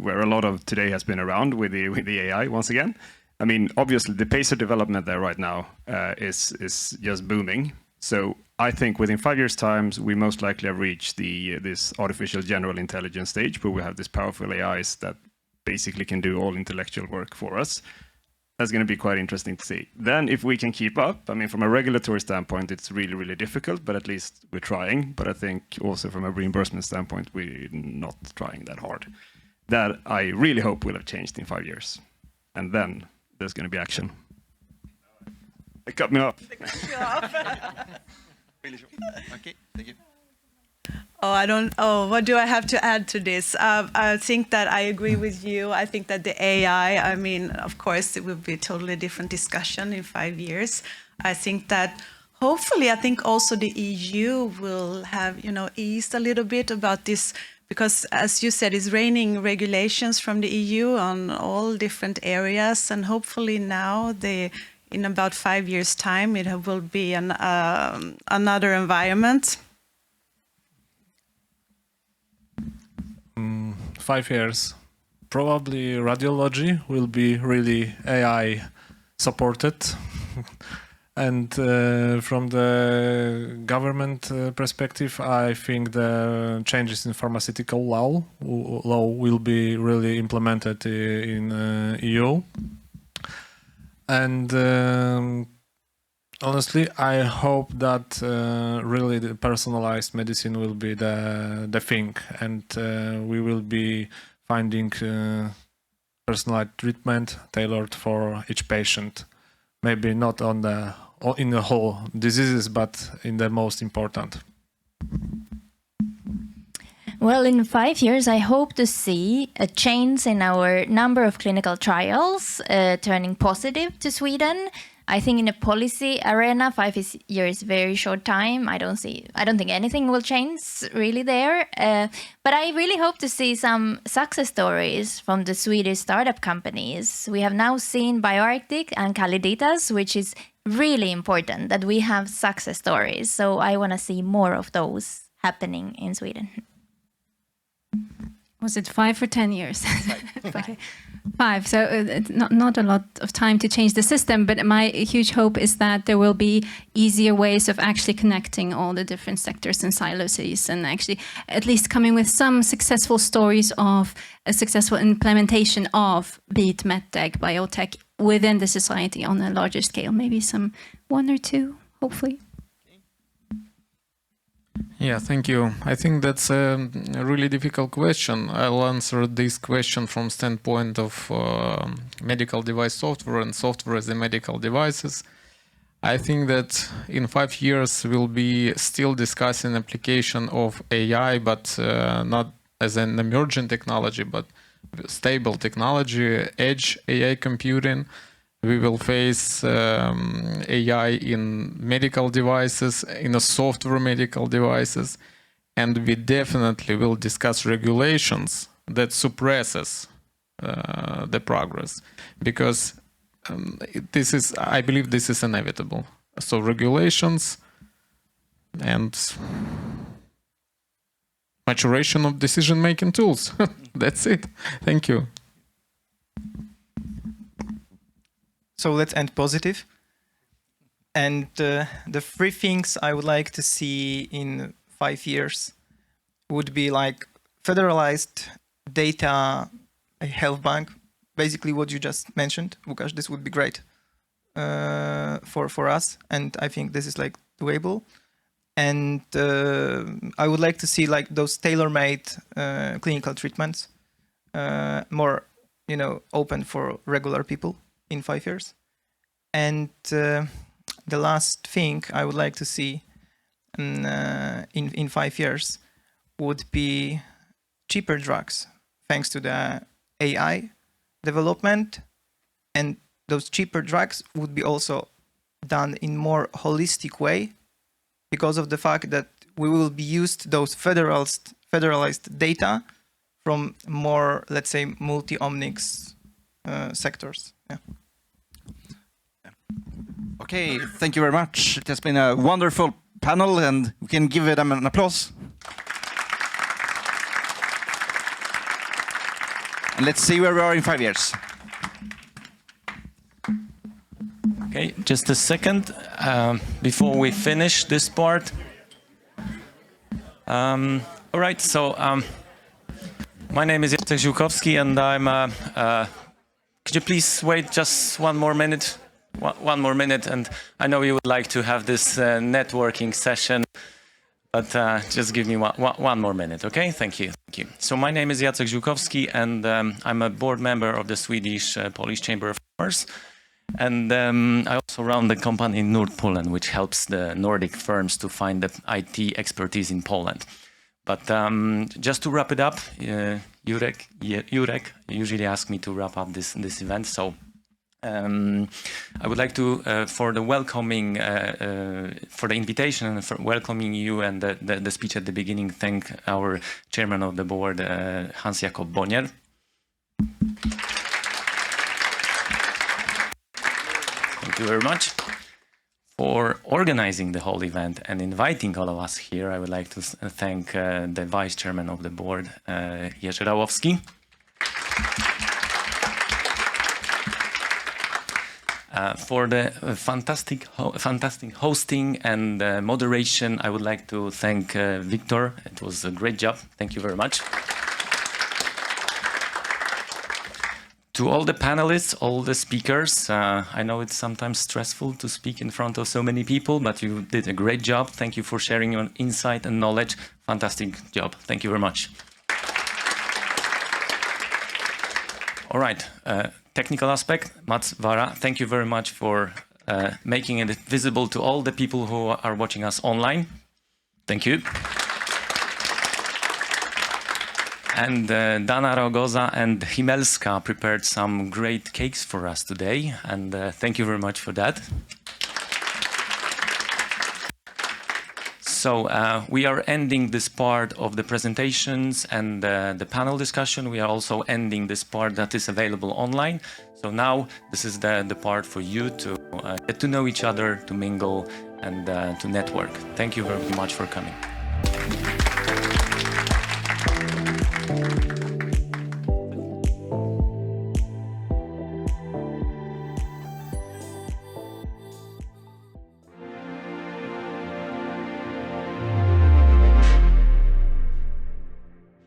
where a lot of today has been around with the AI once again. I mean, obviously the pace of development there right now is just booming. So I think within 5 years' time, we most likely have reached this artificial general intelligence stage, where we have these powerful AIs that basically can do all intellectual work for us. That's going to be quite interesting to see. Then if we can keep up, I mean, from a regulatory standpoint, it's really, really difficult, but at least we're trying. But I think also from a reimbursement standpoint, we're not trying that hard. That I really hope will have changed in 5 years. And then there's going to be action. They cut me off. Okay, thank you. What do I have to add to this? I think that I agree with you. I think that the AI, I mean, of course, it will be a totally different discussion in 5 years. I think that hopefully, I think also the EU will have, eased a little bit about this, because as you said, it's raining regulations from the EU on all different areas. And hopefully now in about 5 years' time, it will be another environment. 5 years. Probably radiology will be really AI supported. And from the government perspective, I think the changes in pharmaceutical law will be really implemented in EU. And honestly, I hope that really the personalized medicine will be the thing, and we will be finding personalized treatment tailored for each patient. Maybe not in the whole diseases, but in the most important. Well, in 5 years, I hope to see a change in our number of clinical trials turning positive to Sweden. I think in a policy arena, 5 years is very short time. I don't think anything will change really there. But I really hope to see some success stories from the Swedish startup companies. We have now seen Björk and Calliditas, which is really important that we have success stories. So I want to see more of those happening in Sweden. Was it 5 or 10 years? 5. So it's not a lot of time to change the system, but my huge hope is that there will be easier ways of actually connecting all the different sectors and silos, and actually at least coming with some successful stories of a successful implementation of be it medtech, biotech within the society on a larger scale, maybe some 1 or 2, hopefully. Yeah, thank you. I think that's a really difficult question. I'll answer this question from standpoint of medical device software and software as a medical devices. I think that in 5 years we'll be still discussing application of AI, but not as an emerging technology, but stable technology, edge AI computing. We will face AI in medical devices, in a software medical devices, and we definitely will discuss regulations that suppresses the progress, because I believe this is inevitable. So regulations and maturation of decision-making tools. That's it. Thank you. So let's end positive. And the 3 things I would like to see in 5 years would be like federalized data, a health bank, basically what you just mentioned, Łukasz. This would be great for us, and I think this is like doable. And I would like to see like those tailor-made clinical treatments more, open for regular people in 5 years. And the last thing I would like to see in 5 years would be cheaper drugs, thanks to the AI development. And those cheaper drugs would be also done in more holistic way, because of the fact that we will be used those federalized data from more, let's say, multi-omics sectors. Yeah. Okay, thank you very much. It has been a wonderful panel, and we can give them an applause. And let's see where we are in 5 years. Okay, just a second before we finish this part. All right, so my name is Jacek, and I'm. Could you please wait just one more minute? One more minute, and I know you would like to have this networking session, but just give me one more minute, okay? Thank you. Thank you. So my name is Jacek Żukowski, and I'm a board member of the Swedish Polish Chamber of Commerce, and I also run the company Nordpolen, which helps the Nordic firms to find the IT expertise in Poland. But just to wrap it up, Jurek usually asks me to wrap up this event, so I would like to, for the welcoming, for the invitation and for welcoming you and the speech at the beginning, thank our chairman of the board, Hans Jakob Bonnier. Thank you very much. For organizing the whole event and inviting all of us here, I would like to thank the vice chairman of the board, Jerzy Rałowski. For the fantastic hosting and moderation, I would like to thank Victor. It was a great job. Thank you very much. To all the panelists, all the speakers, I know it's sometimes stressful to speak in front of so many people, but you did a great job. Thank you for sharing your insight and knowledge. Fantastic job. Thank you very much. All right. Technical aspect, Mats Vara, thank you very much for making it visible to all the people who are watching us online. Thank you. And Dana Rogoza and Himelska prepared some great cakes for us today, and thank you very much for that. So we are ending this part of the presentations and the panel discussion. We are also ending this part that is available online. So now this is the part for you to get to know each other, to mingle, and to network. Thank you very much for coming.